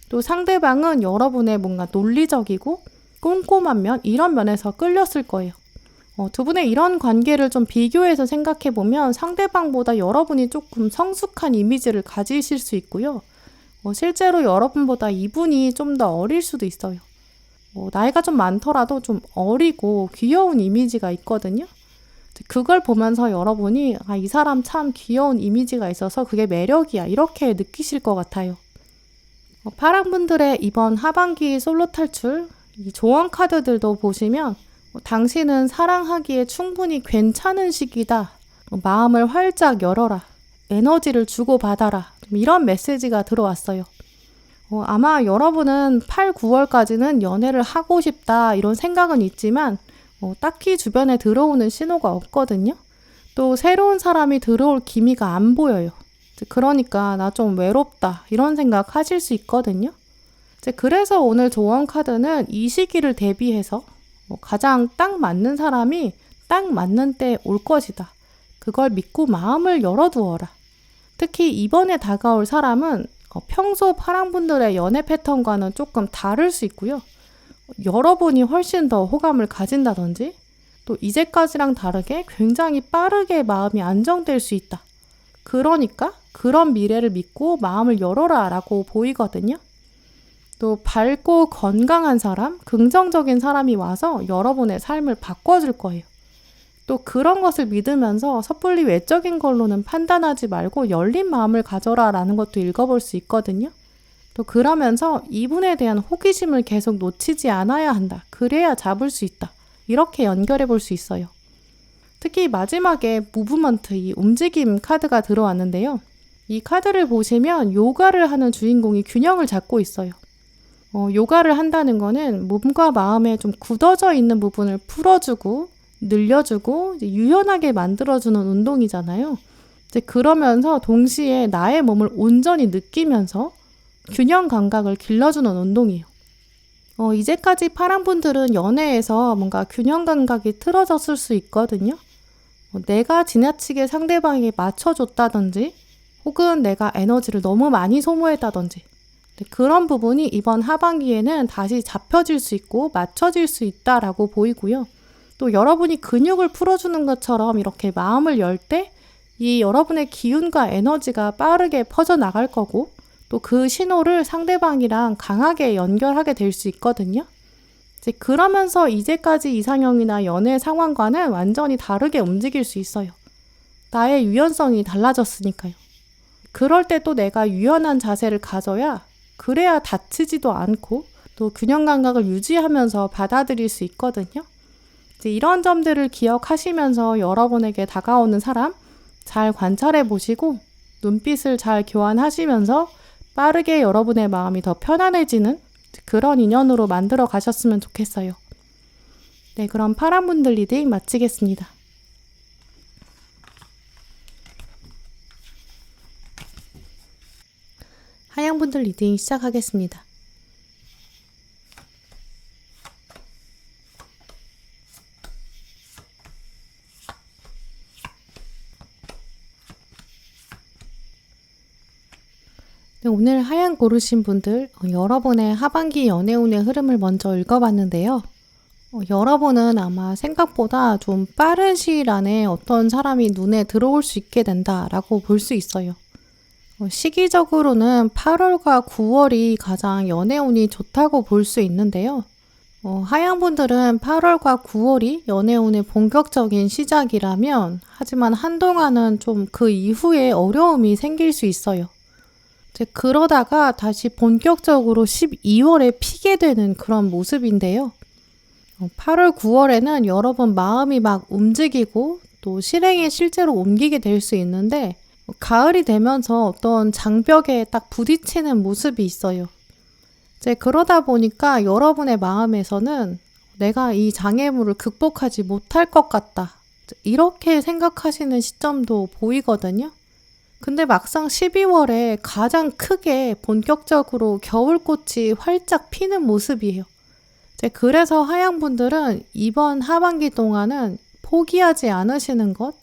Speaker 1: 또 상대방은 여러분의 뭔가 논리적이고 꼼꼼한 면, 이런 면에서 끌렸을 거예요. 두 분의 이런 관계를 좀 비교해서 생각해 보면 상대방보다 여러분이 조금 성숙한 이미지를 가지실 수 있고요. 실제로 여러분보다 이분이 좀 더 어릴 수도 있어요. 나이가 좀 많더라도 좀 어리고 귀여운 이미지가 있거든요. 그걸 보면서 여러분이 이 사람 참 귀여운 이미지가 있어서 그게 매력이야 이렇게 느끼실 것 같아요. 파랑분들의 이번 하반기 솔로 탈출 이 조언 카드들도 보시면 당신은 사랑하기에 충분히 괜찮은 시기다. 마음을 활짝 열어라. 에너지를 주고받아라. 좀 이런 메시지가 들어왔어요. 아마 여러분은 8, 9월까지는 연애를 하고 싶다 이런 생각은 있지만 딱히 주변에 들어오는 신호가 없거든요. 또 새로운 사람이 들어올 기미가 안 보여요. 그러니까 나 좀 외롭다 이런 생각 하실 수 있거든요. 그래서 오늘 조언 카드는 이 시기를 대비해서 가장 딱 맞는 사람이 딱 맞는 때 올 것이다. 그걸 믿고 마음을 열어두어라. 특히 이번에 다가올 사람은 평소 파랑분들의 연애 패턴과는 조금 다를 수 있고요. 여러분이 훨씬 더 호감을 가진다든지 또 이제까지랑 다르게 굉장히 빠르게 마음이 안정될 수 있다. 그러니까 그런 미래를 믿고 마음을 열어라 라고 보이거든요. 또 밝고 건강한 사람, 긍정적인 사람이 와서 여러분의 삶을 바꿔줄 거예요. 또 그런 것을 믿으면서 섣불리 외적인 걸로는 판단하지 말고 열린 마음을 가져라 라는 것도 읽어볼 수 있거든요. 또 그러면서 이분에 대한 호기심을 계속 놓치지 않아야 한다. 그래야 잡을 수 있다. 이렇게 연결해 볼 수 있어요. 특히 마지막에 무브먼트, 이 움직임 카드가 들어왔는데요. 이 카드를 보시면 요가를 하는 주인공이 균형을 잡고 있어요. 요가를 한다는 거는 몸과 마음에 좀 굳어져 있는 부분을 풀어주고 늘려주고 유연하게 만들어주는 운동이잖아요. 그러면서 동시에 나의 몸을 온전히 느끼면서 균형 감각을 길러주는 운동이에요. 이제까지 파랑분들은 연애에서 뭔가 균형 감각이 틀어졌을 수 있거든요. 내가 지나치게 상대방에게 맞춰줬다든지 혹은 내가 에너지를 너무 많이 소모했다든지 그런 부분이 이번 하반기에는 다시 잡혀질 수 있고 맞춰질 수 있다라고 보이고요. 또 여러분이 근육을 풀어주는 것처럼 이렇게 마음을 열 때 이 여러분의 기운과 에너지가 빠르게 퍼져나갈 거고 또 그 신호를 상대방이랑 강하게 연결하게 될 수 있거든요. 그러면서 이제까지 이상형이나 연애 상황과는 완전히 다르게 움직일 수 있어요. 나의 유연성이 달라졌으니까요. 그럴 때 또 내가 유연한 자세를 가져야 그래야 다치지도 않고 또 균형 감각을 유지하면서 받아들일 수 있거든요. 이런 점들을 기억하시면서 여러분에게 다가오는 사람 잘 관찰해 보시고 눈빛을 잘 교환하시면서 빠르게 여러분의 마음이 더 편안해지는 그런 인연으로 만들어 가셨으면 좋겠어요. 네, 그럼 파랑분들 리딩 마치겠습니다. 하양분들 리딩 시작하겠습니다. 네, 오늘 하양 고르신 분들 여러분의 하반기 연애운의 흐름을 먼저 읽어봤는데요. 여러분은 아마 생각보다 좀 빠른 시일 안에 어떤 사람이 눈에 들어올 수 있게 된다라고 볼 수 있어요. 시기적으로는 8월과 9월이 가장 연애운이 좋다고 볼 수 있는데요. 하양분들은 8월과 9월이 연애운의 본격적인 시작이라면 하지만 한동안은 좀 그 이후에 어려움이 생길 수 있어요. 그러다가 다시 본격적으로 12월에 피게 되는 그런 모습인데요. 8월, 9월에는 여러분 마음이 막 움직이고 또 실행에 실제로 옮기게 될 수 있는데 가을이 되면서 어떤 장벽에 딱 부딪히는 모습이 있어요. 그러다 보니까 여러분의 마음에서는 내가 이 장애물을 극복하지 못할 것 같다. 이렇게 생각하시는 시점도 보이거든요. 근데 막상 12월에 가장 크게 본격적으로 겨울꽃이 활짝 피는 모습이에요. 그래서 하양분들은 이번 하반기 동안은 포기하지 않으시는 것,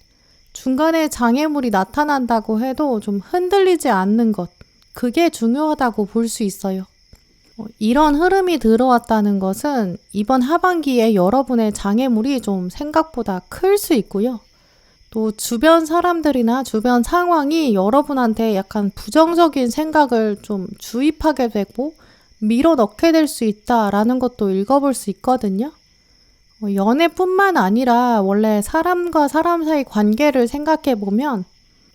Speaker 1: 중간에 장애물이 나타난다고 해도 좀 흔들리지 않는 것, 그게 중요하다고 볼 수 있어요. 이런 흐름이 들어왔다는 것은 이번 하반기에 여러분의 장애물이 좀 생각보다 클 수 있고요. 또 주변 사람들이나 주변 상황이 여러분한테 약간 부정적인 생각을 좀 주입하게 되고 밀어넣게 될 수 있다라는 것도 읽어볼 수 있거든요. 연애뿐만 아니라 원래 사람과 사람 사이 관계를 생각해 보면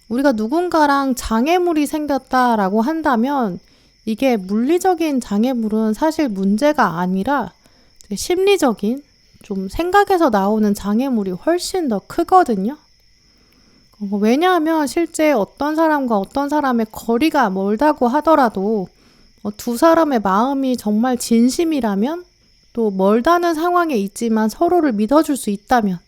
Speaker 1: 우리가 누군가랑 장애물이 생겼다라고 한다면 이게 물리적인 장애물은 사실 문제가 아니라 심리적인 좀 생각에서 나오는 장애물이 훨씬 더 크거든요. 왜냐하면 실제 어떤 사람과 어떤 사람의 거리가 멀다고 하더라도 두 사람의 마음이 정말 진심이라면 또 멀다는 상황에 있지만 서로를 믿어줄 수 있다면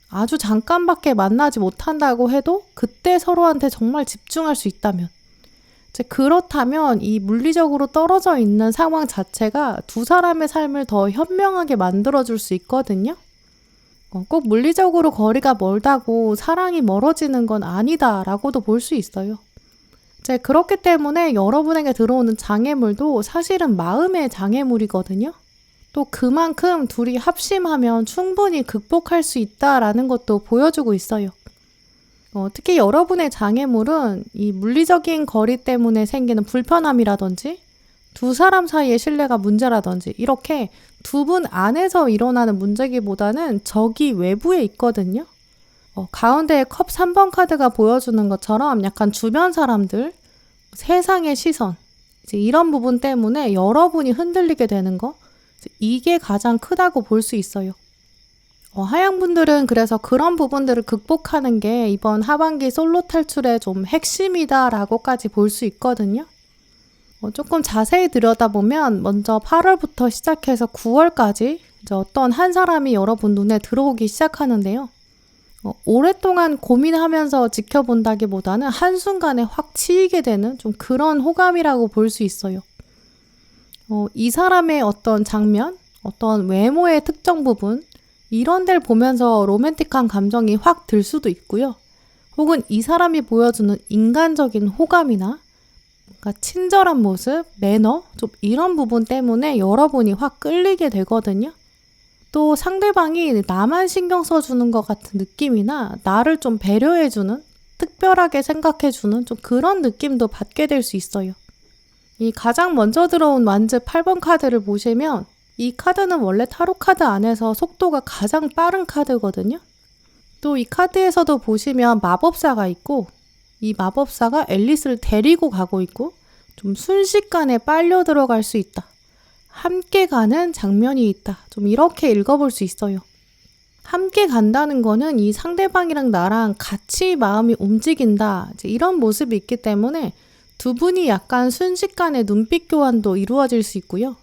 Speaker 1: 아주 잠깐밖에 만나지 못한다고 해도 그때 서로한테 정말 집중할 수 있다면 그렇다면 이 물리적으로 떨어져 있는 상황 자체가 두 사람의 삶을 더 현명하게 만들어줄 수 있거든요. 꼭 물리적으로 거리가 멀다고 사랑이 멀어지는 건 아니다라고도 볼 수 있어요. 그렇기 때문에 여러분에게 들어오는 장애물도 사실은 마음의 장애물이거든요. 또 그만큼 둘이 합심하면 충분히 극복할 수 있다라는 것도 보여주고 있어요. 특히 여러분의 장애물은 이 물리적인 거리 때문에 생기는 불편함이라든지 두 사람 사이의 신뢰가 문제라든지 이렇게 두 분 안에서 일어나는 문제기보다는 저기 외부에 있거든요. 가운데에 컵 3번 카드가 보여주는 것처럼 약간 주변 사람들, 세상의 시선 이제 이런 부분 때문에 여러분이 흔들리게 되는 거 이게 가장 크다고 볼 수 있어요. 하양분들은 그래서 그런 부분들을 극복하는 게 이번 하반기 솔로 탈출의 좀 핵심이다라고까지 볼 수 있거든요. 조금 자세히 들여다보면 먼저 8월부터 시작해서 9월까지 이제 어떤 한 사람이 여러분 눈에 들어오기 시작하는데요. 오랫동안 고민하면서 지켜본다기보다는 한순간에 확 치이게 되는 좀 그런 호감이라고 볼 수 있어요. 이 사람의 어떤 장면, 어떤 외모의 특정 부분 이런 데를 보면서 로맨틱한 감정이 확 들 수도 있고요. 혹은 이 사람이 보여주는 인간적인 호감이나 뭔가 친절한 모습, 매너 좀 이런 부분 때문에 여러분이 확 끌리게 되거든요. 또 상대방이 나만 신경 써주는 것 같은 느낌이나 나를 좀 배려해주는, 특별하게 생각해주는 좀 그런 느낌도 받게 될 수 있어요. 이 가장 먼저 들어온 완즈 8번 카드를 보시면 이 카드는 원래 타로 카드 안에서 속도가 가장 빠른 카드거든요. 또 이 카드에서도 보시면 마법사가 있고 이 마법사가 앨리스를 데리고 가고 있고 좀 순식간에 빨려 들어갈 수 있다. 함께 가는 장면이 있다. 좀 이렇게 읽어볼 수 있어요. 함께 간다는 거는 이 상대방이랑 나랑 같이 마음이 움직인다. 이제 이런 모습이 있기 때문에 두 분이 약간 순식간에 눈빛 교환도 이루어질 수 있고요.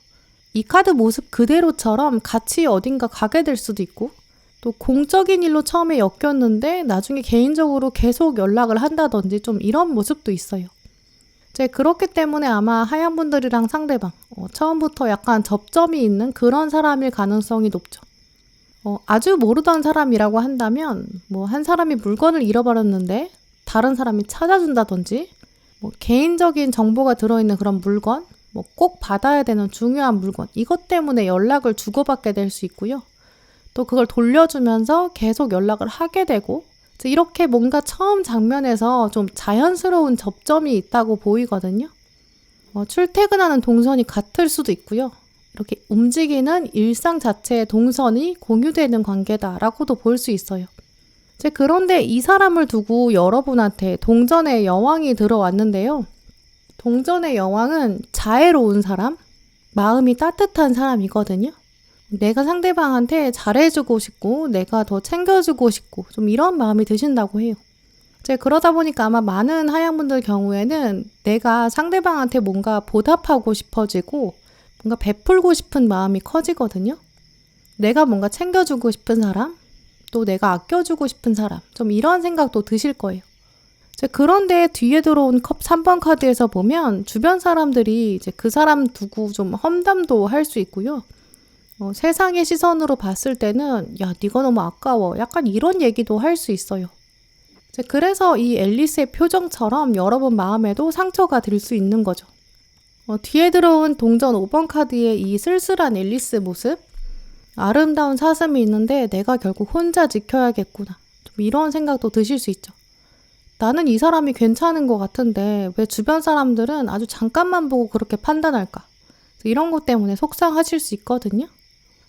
Speaker 1: 이 카드 모습 그대로처럼 같이 어딘가 가게 될 수도 있고 또 공적인 일로 처음에 엮였는데 나중에 개인적으로 계속 연락을 한다든지 좀 이런 모습도 있어요. 그렇기 때문에 아마 하양분들이랑 상대방 처음부터 약간 접점이 있는 그런 사람일 가능성이 높죠. 아주 모르던 사람이라고 한다면 한 사람이 물건을 잃어버렸는데 다른 사람이 찾아준다든지 개인적인 정보가 들어있는 그런 물건 꼭 받아야 되는 중요한 물건 이것 때문에 연락을 주고받게 될 수 있고요. 또 그걸 돌려주면서 계속 연락을 하게 되고 이렇게 뭔가 처음 장면에서 좀 자연스러운 접점이 있다고 보이거든요. 출퇴근하는 동선이 같을 수도 있고요. 이렇게 움직이는 일상 자체의 동선이 공유되는 관계다라고도 볼 수 있어요. 그런데 이 사람을 두고 여러분한테 동전의 여왕이 들어왔는데요. 동전의 여왕은 자애로운 사람, 마음이 따뜻한 사람이거든요. 내가 상대방한테 잘해주고 싶고 내가 더 챙겨주고 싶고 좀 이런 마음이 드신다고 해요. 그러다 보니까 아마 많은 하양분들 경우에는 내가 상대방한테 뭔가 보답하고 싶어지고 뭔가 베풀고 싶은 마음이 커지거든요. 내가 뭔가 챙겨주고 싶은 사람, 또 내가 아껴주고 싶은 사람 좀 이런 생각도 드실 거예요. 그런데 뒤에 들어온 컵 3번 카드에서 보면 주변 사람들이 이제 그 사람 두고 좀 험담도 할 수 있고요. 세상의 시선으로 봤을 때는 야, 네가 너무 아까워. 약간 이런 얘기도 할 수 있어요. 그래서 이 앨리스의 표정처럼 여러분 마음에도 상처가 들 수 있는 거죠. 뒤에 들어온 동전 5번 카드의 이 쓸쓸한 앨리스 모습, 아름다운 사슴이 있는데 내가 결국 혼자 지켜야겠구나. 좀 이런 생각도 드실 수 있죠. 나는 이 사람이 괜찮은 것 같은데 왜 주변 사람들은 아주 잠깐만 보고 그렇게 판단할까? 이런 것 때문에 속상하실 수 있거든요.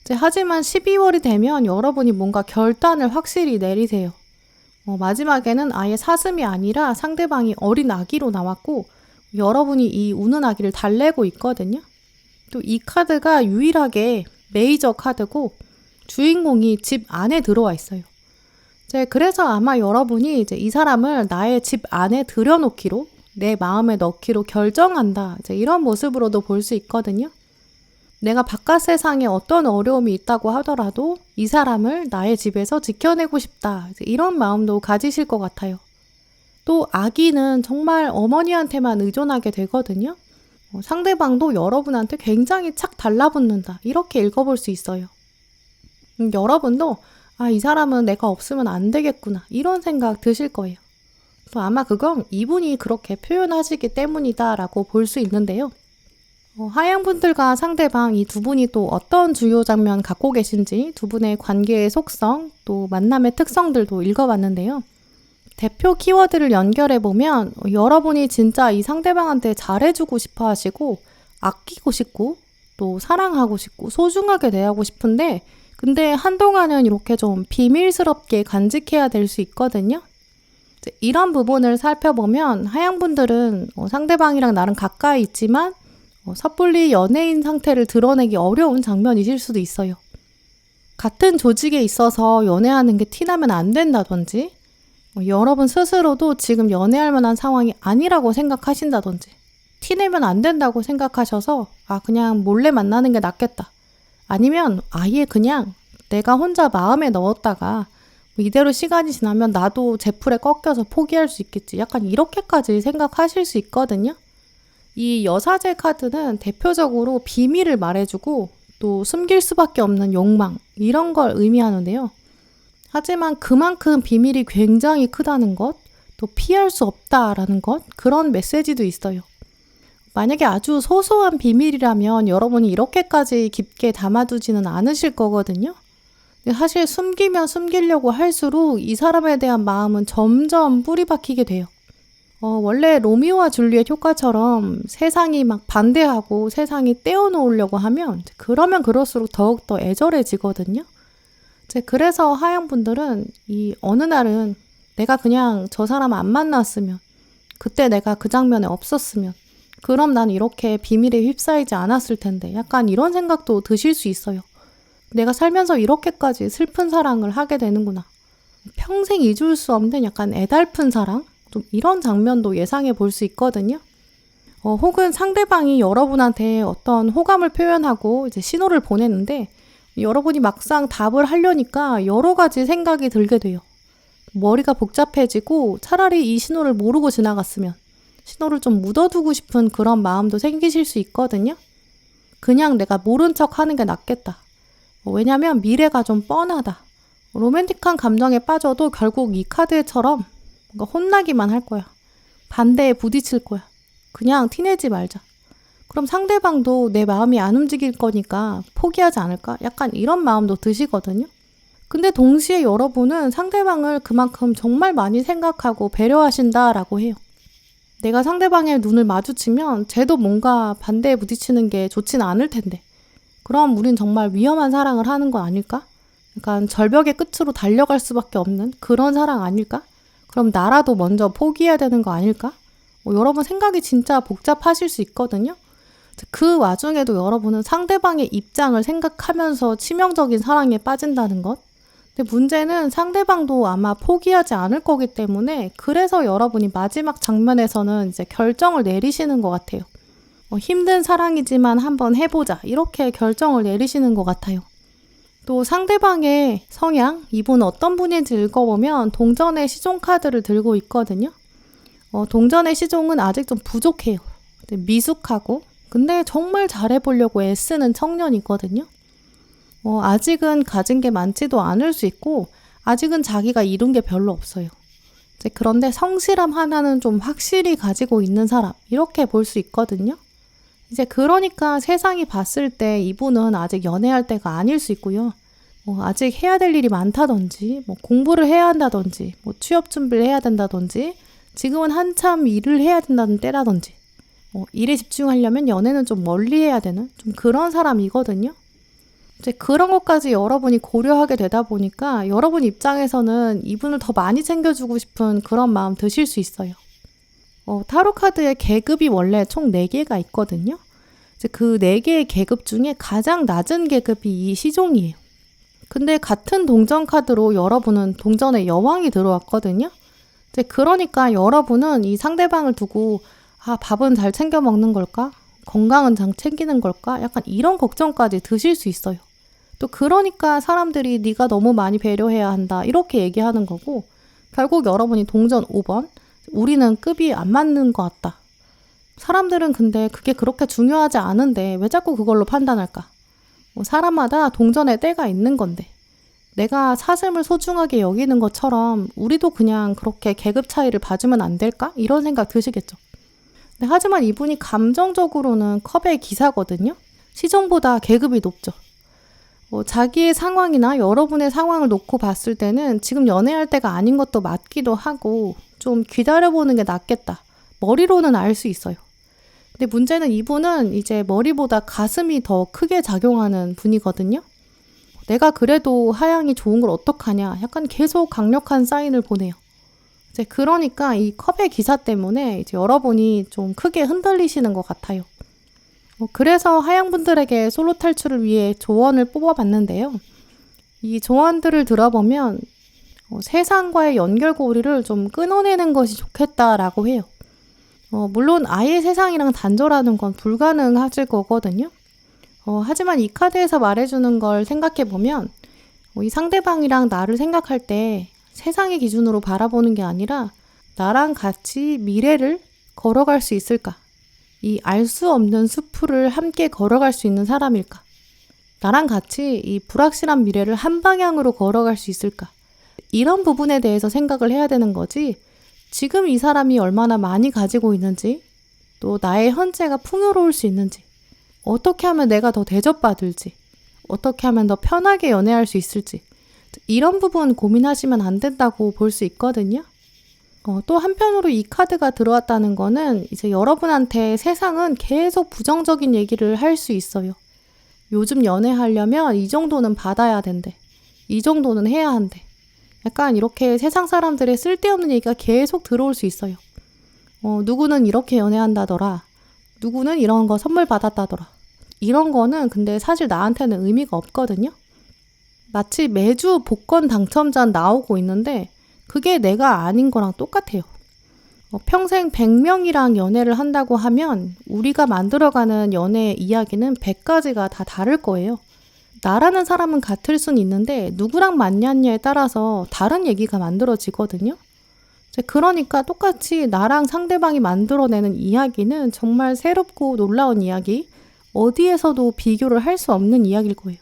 Speaker 1: 하지만 12월이 되면 여러분이 뭔가 결단을 확실히 내리세요. 마지막에는 아예 사슴이 아니라 상대방이 어린 아기로 나왔고 여러분이 이 우는 아기를 달래고 있거든요. 또 이 카드가 유일하게 메이저 카드고 주인공이 집 안에 들어와 있어요. 그래서 아마 여러분이 이제 이 사람을 나의 집 안에 들여놓기로, 내 마음에 넣기로 결정한다. 이런 모습으로도 볼 수 있거든요. 내가 바깥 세상에 어떤 어려움이 있다고 하더라도 이 사람을 나의 집에서 지켜내고 싶다. 이런 마음도 가지실 것 같아요. 또 아기는 정말 어머니한테만 의존하게 되거든요. 상대방도 여러분한테 굉장히 착 달라붙는다. 이렇게 읽어볼 수 있어요. 여러분도 이 사람은 내가 없으면 안 되겠구나. 이런 생각 드실 거예요. 또 아마 그건 이분이 그렇게 표현하시기 때문이다 라고 볼 수 있는데요. 하양분들과 상대방 이 두 분이 또 어떤 주요 장면 갖고 계신지 두 분의 관계의 속성, 또 만남의 특성들도 읽어봤는데요. 대표 키워드를 연결해보면 여러분이 진짜 이 상대방한테 잘해주고 싶어 하시고 아끼고 싶고 또 사랑하고 싶고 소중하게 대하고 싶은데 근데 한동안은 이렇게 좀 비밀스럽게 간직해야 될 수 있거든요. 이런 부분을 살펴보면 하양분들은 상대방이랑 나름 가까이 있지만 섣불리 연예인 상태를 드러내기 어려운 장면이실 수도 있어요. 같은 조직에 있어서 연애하는 게 티나면 안 된다든지 여러분 스스로도 지금 연애할 만한 상황이 아니라고 생각하신다든지 티내면 안 된다고 생각하셔서 그냥 몰래 만나는 게 낫겠다. 아니면 아예 그냥 내가 혼자 마음에 넣었다가 이대로 시간이 지나면 나도 제풀에 꺾여서 포기할 수 있겠지. 약간 이렇게까지 생각하실 수 있거든요. 이 여사제 카드는 대표적으로 비밀을 말해주고 또 숨길 수밖에 없는 욕망 이런 걸 의미하는데요. 하지만 그만큼 비밀이 굉장히 크다는 것, 또 피할 수 없다라는 것, 그런 메시지도 있어요. 만약에 아주 소소한 비밀이라면 여러분이 이렇게까지 깊게 담아두지는 않으실 거거든요. 사실 숨기면 숨기려고 할수록 이 사람에 대한 마음은 점점 뿌리 박히게 돼요. 원래 로미오와 줄리엣 효과처럼 세상이 막 반대하고 세상이 떼어놓으려고 하면 그러면 그럴수록 더욱더 애절해지거든요. 그래서 하양분들은 이 어느 날은 내가 그냥 저 사람 안 만났으면, 그때 내가 그 장면에 없었으면 그럼 난 이렇게 비밀에 휩싸이지 않았을 텐데 약간 이런 생각도 드실 수 있어요. 내가 살면서 이렇게까지 슬픈 사랑을 하게 되는구나. 평생 잊을 수 없는 약간 애달픈 사랑? 좀 이런 장면도 예상해 볼 수 있거든요. 혹은 상대방이 여러분한테 어떤 호감을 표현하고 이제 신호를 보내는데 여러분이 막상 답을 하려니까 여러 가지 생각이 들게 돼요. 머리가 복잡해지고 차라리 이 신호를 모르고 지나갔으면 신호를 좀 묻어두고 싶은 그런 마음도 생기실 수 있거든요. 그냥 내가 모른 척 하는 게 낫겠다. 왜냐면 미래가 좀 뻔하다. 로맨틱한 감정에 빠져도 결국 이 카드처럼 뭔가 혼나기만 할 거야. 반대에 부딪힐 거야. 그냥 티내지 말자. 그럼 상대방도 내 마음이 안 움직일 거니까 포기하지 않을까? 약간 이런 마음도 드시거든요. 근데 동시에 여러분은 상대방을 그만큼 정말 많이 생각하고 배려하신다라고 해요. 내가 상대방의 눈을 마주치면 쟤도 뭔가 반대에 부딪히는 게 좋지는 않을 텐데 그럼 우린 정말 위험한 사랑을 하는 거 아닐까? 약간 절벽의 끝으로 달려갈 수밖에 없는 그런 사랑 아닐까? 그럼 나라도 먼저 포기해야 되는 거 아닐까? 여러분 생각이 진짜 복잡하실 수 있거든요. 그 와중에도 여러분은 상대방의 입장을 생각하면서 치명적인 사랑에 빠진다는 것. 근데 문제는 상대방도 아마 포기하지 않을 거기 때문에 그래서 여러분이 마지막 장면에서는 이제 결정을 내리시는 것 같아요. 힘든 사랑이지만 한번 해보자 이렇게 결정을 내리시는 것 같아요. 또 상대방의 성향, 이분 어떤 분인지 읽어보면 동전의 시종 카드를 들고 있거든요. 동전의 시종은 아직 좀 부족해요. 미숙하고 근데 정말 잘해보려고 애쓰는 청년이거든요. 아직은 가진 게 많지도 않을 수 있고 아직은 자기가 이룬 게 별로 없어요. 그런데 성실함 하나는 좀 확실히 가지고 있는 사람 이렇게 볼 수 있거든요. 이제 그러니까 세상이 봤을 때 이분은 아직 연애할 때가 아닐 수 있고요. 아직 해야 될 일이 많다든지, 공부를 해야 한다든지, 취업 준비를 해야 된다든지, 지금은 한참 일을 해야 된다는 때라든지, 일에 집중하려면 연애는 좀 멀리 해야 되는 좀 그런 사람이거든요. 이제 그런 것까지 여러분이 고려하게 되다 보니까 여러분 입장에서는 이분을 더 많이 챙겨주고 싶은 그런 마음 드실 수 있어요. 타로 카드의 계급이 원래 총 4개가 있거든요. 이제 그 4개의 계급 중에 가장 낮은 계급이 이 시종이에요. 근데 같은 동전 카드로 여러분은 동전의 여왕이 들어왔거든요. 이제 그러니까 여러분은 이 상대방을 두고 밥은 잘 챙겨 먹는 걸까? 건강은 잘 챙기는 걸까? 약간 이런 걱정까지 드실 수 있어요. 또 그러니까 사람들이 네가 너무 많이 배려해야 한다 이렇게 얘기하는 거고, 결국 여러분이 동전 5번 우리는 급이 안 맞는 것 같다. 사람들은 근데 그게 그렇게 중요하지 않은데 왜 자꾸 그걸로 판단할까? 사람마다 동전의 때가 있는 건데 내가 사슴을 소중하게 여기는 것처럼 우리도 그냥 그렇게 계급 차이를 봐주면 안 될까? 이런 생각 드시겠죠. 하지만 이분이 감정적으로는 컵의 기사거든요. 시종보다 계급이 높죠. 자기의 상황이나 여러분의 상황을 놓고 봤을 때는 지금 연애할 때가 아닌 것도 맞기도 하고 좀 기다려보는 게 낫겠다. 머리로는 알 수 있어요. 근데 문제는 이분은 이제 머리보다 가슴이 더 크게 작용하는 분이거든요. 내가 그래도 하양이 좋은 걸 어떡하냐. 약간 계속 강력한 사인을 보내요. 이제 그러니까 이 컵의 기사 때문에 이제 여러분이 좀 크게 흔들리시는 것 같아요. 그래서 하양분들에게 솔로 탈출을 위해 조언을 뽑아봤는데요. 이 조언들을 들어보면 세상과의 연결고리를 좀 끊어내는 것이 좋겠다라고 해요. 물론 아예 세상이랑 단절하는 건 불가능하실 거거든요. 하지만 이 카드에서 말해주는 걸 생각해보면 이 상대방이랑 나를 생각할 때 세상의 기준으로 바라보는 게 아니라 나랑 같이 미래를 걸어갈 수 있을까? 이 알 수 없는 숲을 함께 걸어갈 수 있는 사람일까? 나랑 같이 이 불확실한 미래를 한 방향으로 걸어갈 수 있을까? 이런 부분에 대해서 생각을 해야 되는 거지, 지금 이 사람이 얼마나 많이 가지고 있는지, 또 나의 현재가 풍요로울 수 있는지, 어떻게 하면 내가 더 대접받을지, 어떻게 하면 더 편하게 연애할 수 있을지, 이런 부분 고민하시면 안 된다고 볼 수 있거든요. 또 한편으로 이 카드가 들어왔다는 거는 이제 여러분한테 세상은 계속 부정적인 얘기를 할 수 있어요. 요즘 연애하려면 이 정도는 받아야 된대. 이 정도는 해야 한대. 약간 이렇게 세상 사람들의 쓸데없는 얘기가 계속 들어올 수 있어요. 누구는 이렇게 연애한다더라. 누구는 이런 거 선물 받았다더라. 이런 거는 근데 사실 나한테는 의미가 없거든요. 마치 매주 복권 당첨자 나오고 있는데 그게 내가 아닌 거랑 똑같아요. 평생 100명이랑 연애를 한다고 하면 우리가 만들어가는 연애 이야기는 100가지가 다 다를 거예요. 나라는 사람은 같을 순 있는데 누구랑 만났냐에 따라서 다른 얘기가 만들어지거든요. 그러니까 똑같이 나랑 상대방이 만들어내는 이야기는 정말 새롭고 놀라운 이야기, 어디에서도 비교를 할 수 없는 이야기일 거예요.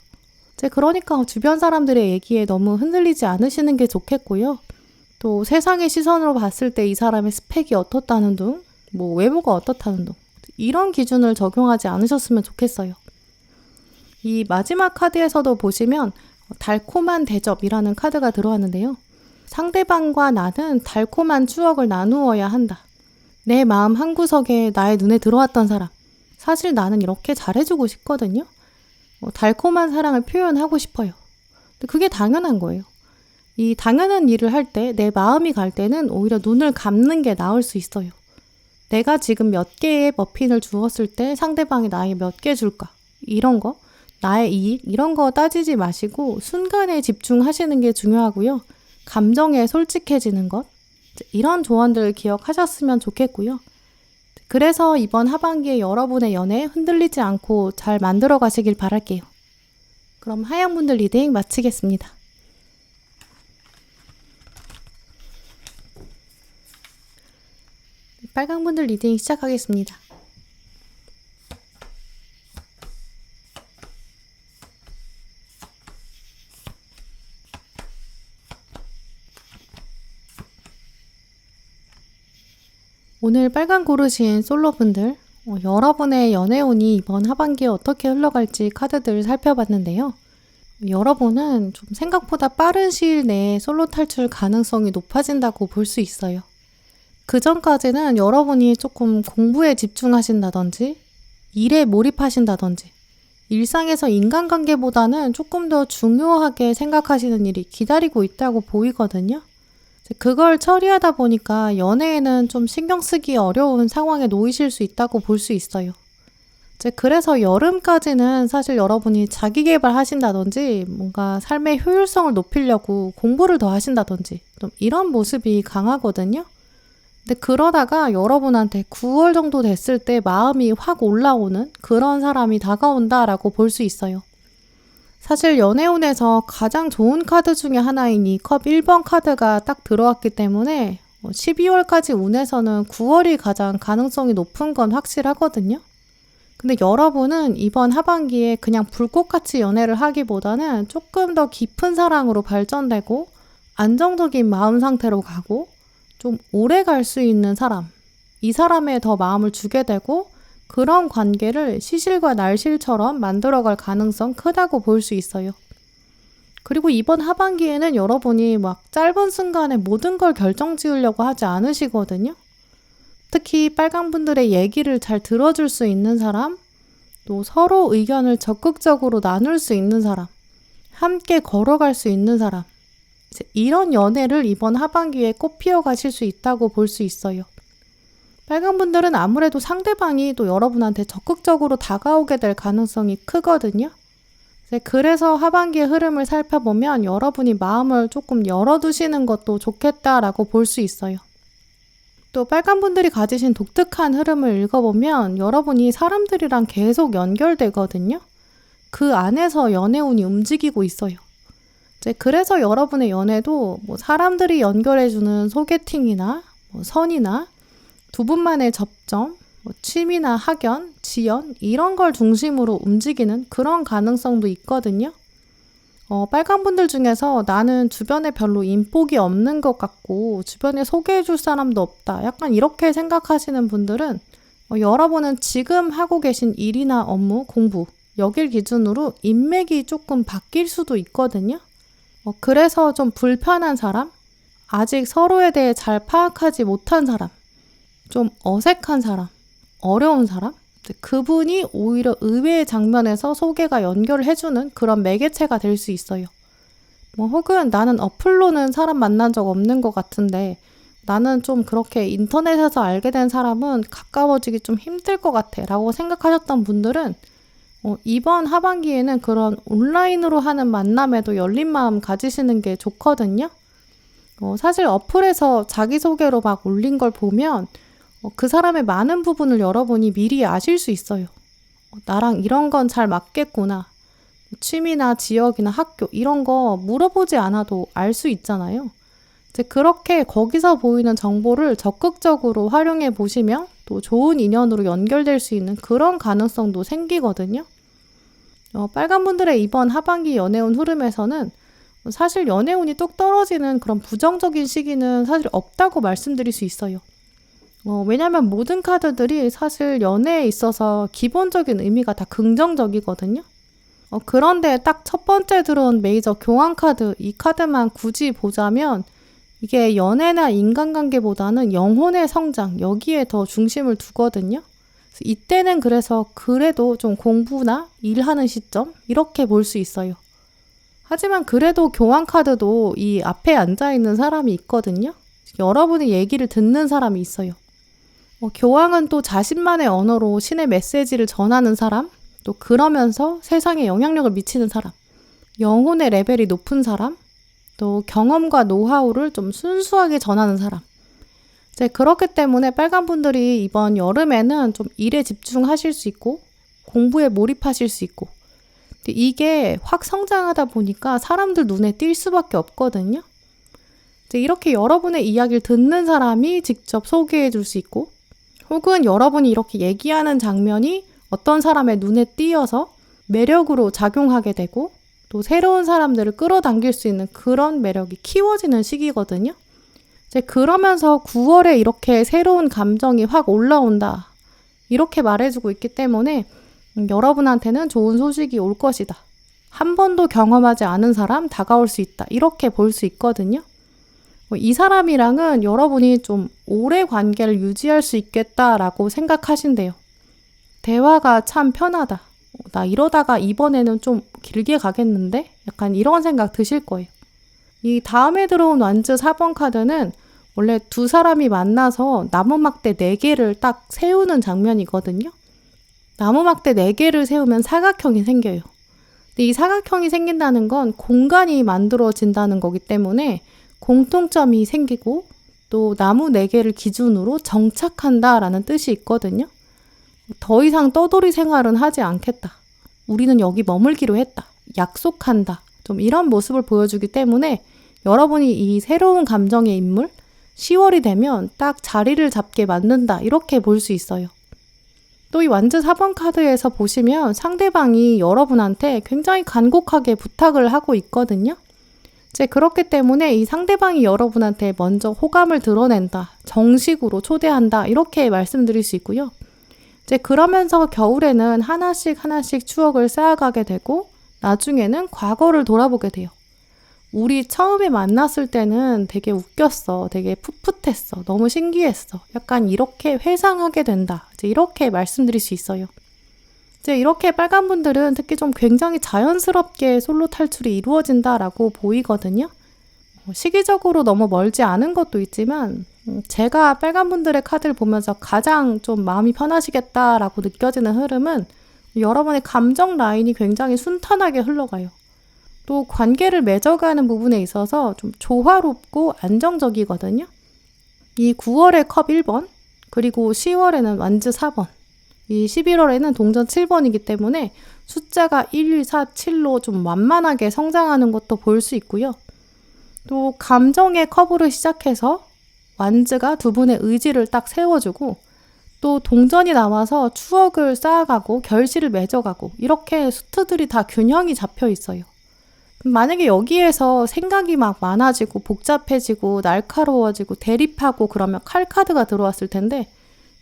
Speaker 1: 그러니까 주변 사람들의 얘기에 너무 흔들리지 않으시는 게 좋겠고요. 또 세상의 시선으로 봤을 때 이 사람의 스펙이 어떻다는 둥, 외모가 어떻다는 둥, 이런 기준을 적용하지 않으셨으면 좋겠어요. 이 마지막 카드에서도 보시면 달콤한 대접이라는 카드가 들어왔는데요. 상대방과 나는 달콤한 추억을 나누어야 한다. 내 마음 한구석에 나의 눈에 들어왔던 사람. 사실 나는 이렇게 잘해주고 싶거든요. 달콤한 사랑을 표현하고 싶어요. 근데 그게 당연한 거예요. 이 당연한 일을 할 때 내 마음이 갈 때는 오히려 눈을 감는 게 나을 수 있어요. 내가 지금 몇 개의 머핀을 주었을 때 상대방이 나에게 몇 개 줄까? 이런 거, 나의 이익, 이런 거 따지지 마시고 순간에 집중하시는 게 중요하고요. 감정에 솔직해지는 것, 이런 조언들 기억하셨으면 좋겠고요. 그래서 이번 하반기에 여러분의 연애 흔들리지 않고 잘 만들어 가시길 바랄게요. 그럼 하양분들 리딩 마치겠습니다. 빨강분들 리딩 시작하겠습니다. 오늘 빨강 고르신 솔로분들, 여러분의 연애운이 이번 하반기에 어떻게 흘러갈지 카드들 살펴봤는데요. 여러분은 좀 생각보다 빠른 시일 내에 솔로 탈출 가능성이 높아진다고 볼 수 있어요. 그 전까지는 여러분이 조금 공부에 집중하신다든지, 일에 몰입하신다든지, 일상에서 인간관계보다는 조금 더 중요하게 생각하시는 일이 기다리고 있다고 보이거든요. 그걸 처리하다 보니까 연애에는 좀 신경 쓰기 어려운 상황에 놓이실 수 있다고 볼 수 있어요. 그래서 여름까지는 사실 여러분이 자기 개발하신다든지 뭔가 삶의 효율성을 높이려고 공부를 더 하신다든지 좀 이런 모습이 강하거든요. 근데 그러다가 여러분한테 9월 정도 됐을 때 마음이 확 올라오는 그런 사람이 다가온다라고 볼 수 있어요. 사실 연애운에서 가장 좋은 카드 중에 하나인 이 컵 1번 카드가 딱 들어왔기 때문에 12월까지 운에서는 9월이 가장 가능성이 높은 건 확실하거든요. 근데 여러분은 이번 하반기에 그냥 불꽃같이 연애를 하기보다는 조금 더 깊은 사랑으로 발전되고 안정적인 마음 상태로 가고 좀 오래 갈 수 있는 사람, 이 사람에 더 마음을 주게 되고 그런 관계를 시실과 날실처럼 만들어갈 가능성 크다고 볼 수 있어요. 그리고 이번 하반기에는 여러분이 막 짧은 순간에 모든 걸 결정지으려고 하지 않으시거든요. 특히 빨간 분들의 얘기를 잘 들어줄 수 있는 사람, 또 서로 의견을 적극적으로 나눌 수 있는 사람, 함께 걸어갈 수 있는 사람, 이런 연애를 이번 하반기에 꽃피워 가실 수 있다고 볼 수 있어요. 빨간 분들은 아무래도 상대방이 또 여러분한테 적극적으로 다가오게 될 가능성이 크거든요. 그래서 하반기의 흐름을 살펴보면 여러분이 마음을 조금 열어두시는 것도 좋겠다라고 볼 수 있어요. 또 빨간 분들이 가지신 독특한 흐름을 읽어보면 여러분이 사람들이랑 계속 연결되거든요. 그 안에서 연애운이 움직이고 있어요. 그래서 여러분의 연애도 사람들이 연결해주는 소개팅이나 선이나 두 분만의 접점, 취미나 학연, 지연 이런 걸 중심으로 움직이는 그런 가능성도 있거든요. 빨간 분들 중에서 나는 주변에 별로 인복이 없는 것 같고 주변에 소개해줄 사람도 없다. 약간 이렇게 생각하시는 분들은 여러분은 지금 하고 계신 일이나 업무, 공부 여길 기준으로 인맥이 조금 바뀔 수도 있거든요. 그래서 좀 불편한 사람, 아직 서로에 대해 잘 파악하지 못한 사람, 좀 어색한 사람, 어려운 사람, 그분이 오히려 의외의 장면에서 소개가 연결을 해주는 그런 매개체가 될 수 있어요. 혹은 나는 어플로는 사람 만난 적 없는 것 같은데 나는 좀 그렇게 인터넷에서 알게 된 사람은 가까워지기 좀 힘들 것 같아 라고 생각하셨던 분들은 이번 하반기에는 그런 온라인으로 하는 만남에도 열린 마음 가지시는 게 좋거든요. 사실 어플에서 자기소개로 막 올린 걸 보면 그 사람의 많은 부분을 여러분이 미리 아실 수 있어요. 나랑 이런 건 잘 맞겠구나. 취미나 지역이나 학교 이런 거 물어보지 않아도 알 수 있잖아요. 그렇게 거기서 보이는 정보를 적극적으로 활용해 보시면 또 좋은 인연으로 연결될 수 있는 그런 가능성도 생기거든요. 빨간 분들의 이번 하반기 연애운 흐름에서는 사실 연애운이 뚝 떨어지는 그런 부정적인 시기는 사실 없다고 말씀드릴 수 있어요. 왜냐면 모든 카드들이 사실 연애에 있어서 기본적인 의미가 다 긍정적이거든요. 그런데 딱 첫 번째 들어온 메이저 교환 카드, 이 카드만 굳이 보자면 이게 연애나 인간관계보다는 영혼의 성장, 여기에 더 중심을 두거든요. 이때는 그래서 그래도 좀 공부나 일하는 시점, 이렇게 볼 수 있어요. 하지만 그래도 교환 카드도 이 앞에 앉아있는 사람이 있거든요. 여러분의 얘기를 듣는 사람이 있어요. 교황은 또 자신만의 언어로 신의 메시지를 전하는 사람, 또 그러면서 세상에 영향력을 미치는 사람, 영혼의 레벨이 높은 사람, 또 경험과 노하우를 좀 순수하게 전하는 사람. 그렇기 때문에 빨간 분들이 이번 여름에는 좀 일에 집중하실 수 있고 공부에 몰입하실 수 있고 이게 확 성장하다 보니까 사람들 눈에 띌 수밖에 없거든요. 이렇게 여러분의 이야기를 듣는 사람이 직접 소개해 줄 수 있고 혹은 여러분이 이렇게 얘기하는 장면이 어떤 사람의 눈에 띄어서 매력으로 작용하게 되고 또 새로운 사람들을 끌어당길 수 있는 그런 매력이 키워지는 시기거든요. 그러면서 9월에 이렇게 새로운 감정이 확 올라온다. 이렇게 말해주고 있기 때문에 여러분한테는 좋은 소식이 올 것이다. 한 번도 경험하지 않은 사람 다가올 수 있다. 이렇게 볼 수 있거든요. 이 사람이랑은 여러분이 좀 오래 관계를 유지할 수 있겠다라고 생각하신대요. 대화가 참 편하다. 나 이러다가 이번에는 좀 길게 가겠는데? 약간 이런 생각 드실 거예요. 이 다음에 들어온 완즈 4번 카드는 원래 두 사람이 만나서 나무막대 4개를 딱 세우는 장면이거든요. 나무막대 4개를 세우면 사각형이 생겨요. 근데 이 사각형이 생긴다는 건 공간이 만들어진다는 거기 때문에 공통점이 생기고 또 나무 4개를 기준으로 정착한다라는 뜻이 있거든요. 더 이상 떠돌이 생활은 하지 않겠다. 우리는 여기 머물기로 했다. 약속한다. 좀 이런 모습을 보여주기 때문에 여러분이 이 새로운 감정의 인물 10월이 되면 딱 자리를 잡게 만든다. 이렇게 볼 수 있어요. 또 이 완즈 4번 카드에서 보시면 상대방이 여러분한테 굉장히 간곡하게 부탁을 하고 있거든요. 이제 그렇기 때문에 이 상대방이 여러분한테 먼저 호감을 드러낸다. 정식으로 초대한다. 이렇게 말씀드릴 수 있고요. 이제 그러면서 겨울에는 하나씩 추억을 쌓아가게 되고 나중에는 과거를 돌아보게 돼요. 우리 처음에 만났을 때는 되게 웃겼어. 되게 풋풋했어. 너무 신기했어. 약간 이렇게 회상하게 된다. 이제 이렇게 말씀드릴 수 있어요. 이제 이렇게 빨간 분들은 특히 좀 굉장히 자연스럽게 솔로 탈출이 이루어진다라고 보이거든요. 시기적으로 너무 멀지 않은 것도 있지만 제가 빨간 분들의 카드를 보면서 가장 좀 마음이 편하시겠다라고 느껴지는 흐름은 여러분의 감정 라인이 굉장히 순탄하게 흘러가요. 또 관계를 맺어가는 부분에 있어서 좀 조화롭고 안정적이거든요. 이 9월에 컵 1번, 그리고 10월에는 완즈 4번, 이 11월에는 동전 7번이기 때문에 숫자가 1, 4, 7로 좀 완만하게 성장하는 것도 볼 수 있고요. 또 감정의 컵으로 시작해서 완즈가 두 분의 의지를 딱 세워주고 또 동전이 나와서 추억을 쌓아가고 결실을 맺어가고 이렇게 수트들이 다 균형이 잡혀 있어요. 만약에 여기에서 생각이 막 많아지고 복잡해지고 날카로워지고 대립하고 그러면 칼카드가 들어왔을 텐데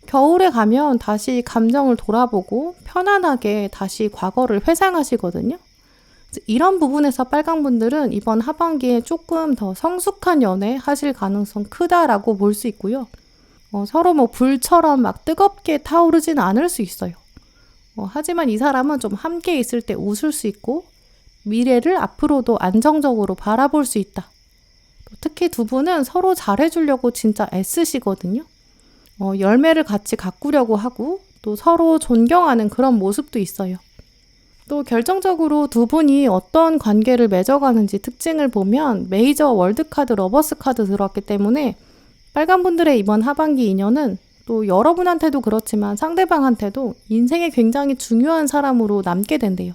Speaker 1: 겨울에 가면 다시 감정을 돌아보고 편안하게 다시 과거를 회상하시거든요. 이런 부분에서 빨강분들은 이번 하반기에 조금 더 성숙한 연애 하실 가능성 크다라고 볼 수 있고요. 서로 뭐 불처럼 막 뜨겁게 타오르진 않을 수 있어요. 하지만 이 사람은 좀 함께 있을 때 웃을 수 있고 미래를 앞으로도 안정적으로 바라볼 수 있다. 특히 두 분은 서로 잘해주려고 진짜 애쓰시거든요. 열매를 같이 가꾸려고 하고 또 서로 존경하는 그런 모습도 있어요. 또 결정적으로 두 분이 어떤 관계를 맺어가는지 특징을 보면 메이저 월드카드, 러버스 카드 들어왔기 때문에 빨간 분들의 이번 하반기 인연은 또 여러분한테도 그렇지만 상대방한테도 인생에 굉장히 중요한 사람으로 남게 된대요.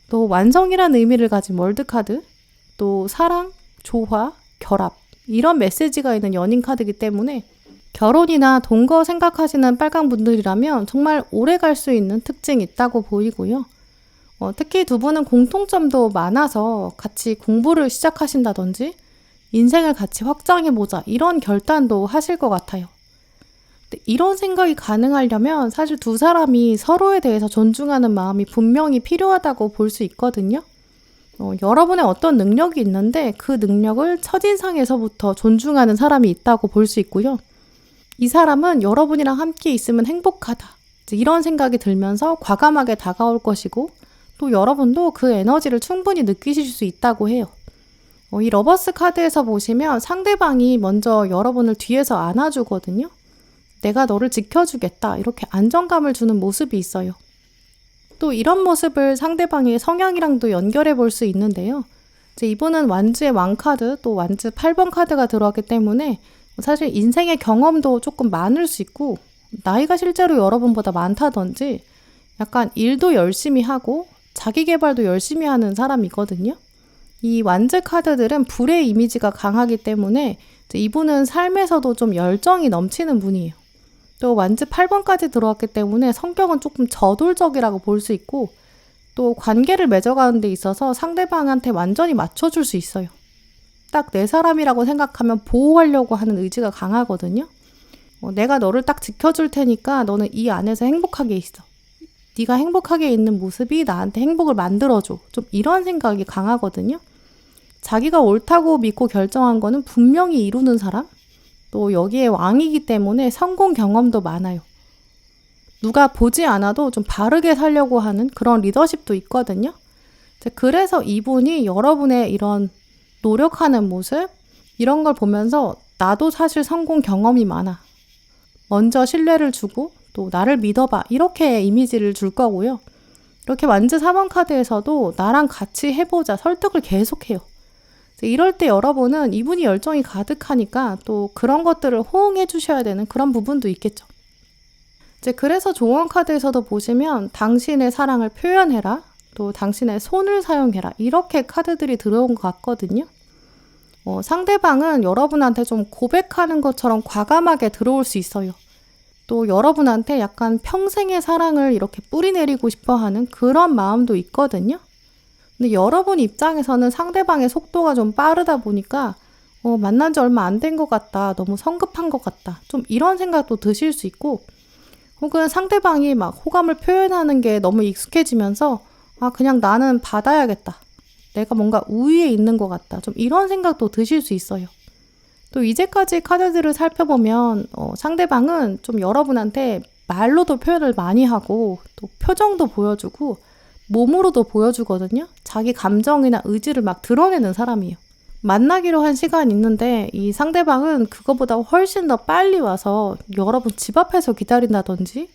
Speaker 1: 또 완성이라는 의미를 가진 월드카드, 또 사랑, 조화, 결합 이런 메시지가 있는 연인 카드이기 때문에 결혼이나 동거 생각하시는 빨강 분들이라면 정말 오래 갈 수 있는 특징이 있다고 보이고요. 특히 두 분은 공통점도 많아서 같이 공부를 시작하신다든지 인생을 같이 확장해보자 이런 결단도 하실 것 같아요. 이런 생각이 가능하려면 사실 두 사람이 서로에 대해서 존중하는 마음이 분명히 필요하다고 볼 수 있거든요. 여러분의 어떤 능력이 있는데 그 능력을 첫인상에서부터 존중하는 사람이 있다고 볼 수 있고요. 이 사람은 여러분이랑 함께 있으면 행복하다. 이런 생각이 들면서 과감하게 다가올 것이고 또 여러분도 그 에너지를 충분히 느끼실 수 있다고 해요. 이 러버스 카드에서 보시면 상대방이 먼저 여러분을 뒤에서 안아주거든요. 내가 너를 지켜주겠다. 이렇게 안정감을 주는 모습이 있어요. 또 이런 모습을 상대방의 성향이랑도 연결해 볼 수 있는데요. 이제 이분은 완즈의 왕카드, 또 완즈 8번 카드가 들어왔기 때문에 사실 인생의 경험도 조금 많을 수 있고 나이가 실제로 여러분보다 많다든지 약간 일도 열심히 하고 자기 개발도 열심히 하는 사람이거든요. 이 완즈 카드들은 불의 이미지가 강하기 때문에 이분은 삶에서도 좀 열정이 넘치는 분이에요. 또 완즈 8번까지 들어왔기 때문에 성격은 조금 저돌적이라고 볼 수 있고 또 관계를 맺어가는 데 있어서 상대방한테 완전히 맞춰줄 수 있어요. 딱 내 사람이라고 생각하면 보호하려고 하는 의지가 강하거든요. 내가 너를 딱 지켜줄 테니까 너는 이 안에서 행복하게 있어. 네가 행복하게 있는 모습이 나한테 행복을 만들어줘. 좀 이런 생각이 강하거든요. 자기가 옳다고 믿고 결정한 거는 분명히 이루는 사람? 또 여기에 왕이기 때문에 성공 경험도 많아요. 누가 보지 않아도 좀 바르게 살려고 하는 그런 리더십도 있거든요. 그래서 이분이 여러분의 이런 노력하는 모습, 이런 걸 보면서 나도 사실 성공 경험이 많아. 먼저 신뢰를 주고 또 나를 믿어봐. 이렇게 이미지를 줄 거고요. 이렇게 완즈 4번 카드에서도 나랑 같이 해보자. 설득을 계속해요. 이럴 때 여러분은 이분이 열정이 가득하니까 또 그런 것들을 호응해 주셔야 되는 그런 부분도 있겠죠. 그래서 조언 카드에서도 보시면 당신의 사랑을 표현해라. 또 당신의 손을 사용해라. 이렇게 카드들이 들어온 것 같거든요. 상대방은 여러분한테 좀 고백하는 것처럼 과감하게 들어올 수 있어요. 또 여러분한테 약간 평생의 사랑을 이렇게 뿌리내리고 싶어 하는 그런 마음도 있거든요. 근데 여러분 입장에서는 상대방의 속도가 좀 빠르다 보니까 만난 지 얼마 안 된 것 같다. 너무 성급한 것 같다. 좀 이런 생각도 드실 수 있고, 혹은 상대방이 막 호감을 표현하는 게 너무 익숙해지면서 그냥 나는 받아야겠다. 내가 뭔가 우위에 있는 것 같다. 좀 이런 생각도 드실 수 있어요. 또 이제까지 카드들을 살펴보면 상대방은 좀 여러분한테 말로도 표현을 많이 하고 또 표정도 보여주고 몸으로도 보여주거든요. 자기 감정이나 의지를 막 드러내는 사람이에요. 만나기로 한 시간이 있는데 이 상대방은 그거보다 훨씬 더 빨리 와서 여러분 집 앞에서 기다린다든지,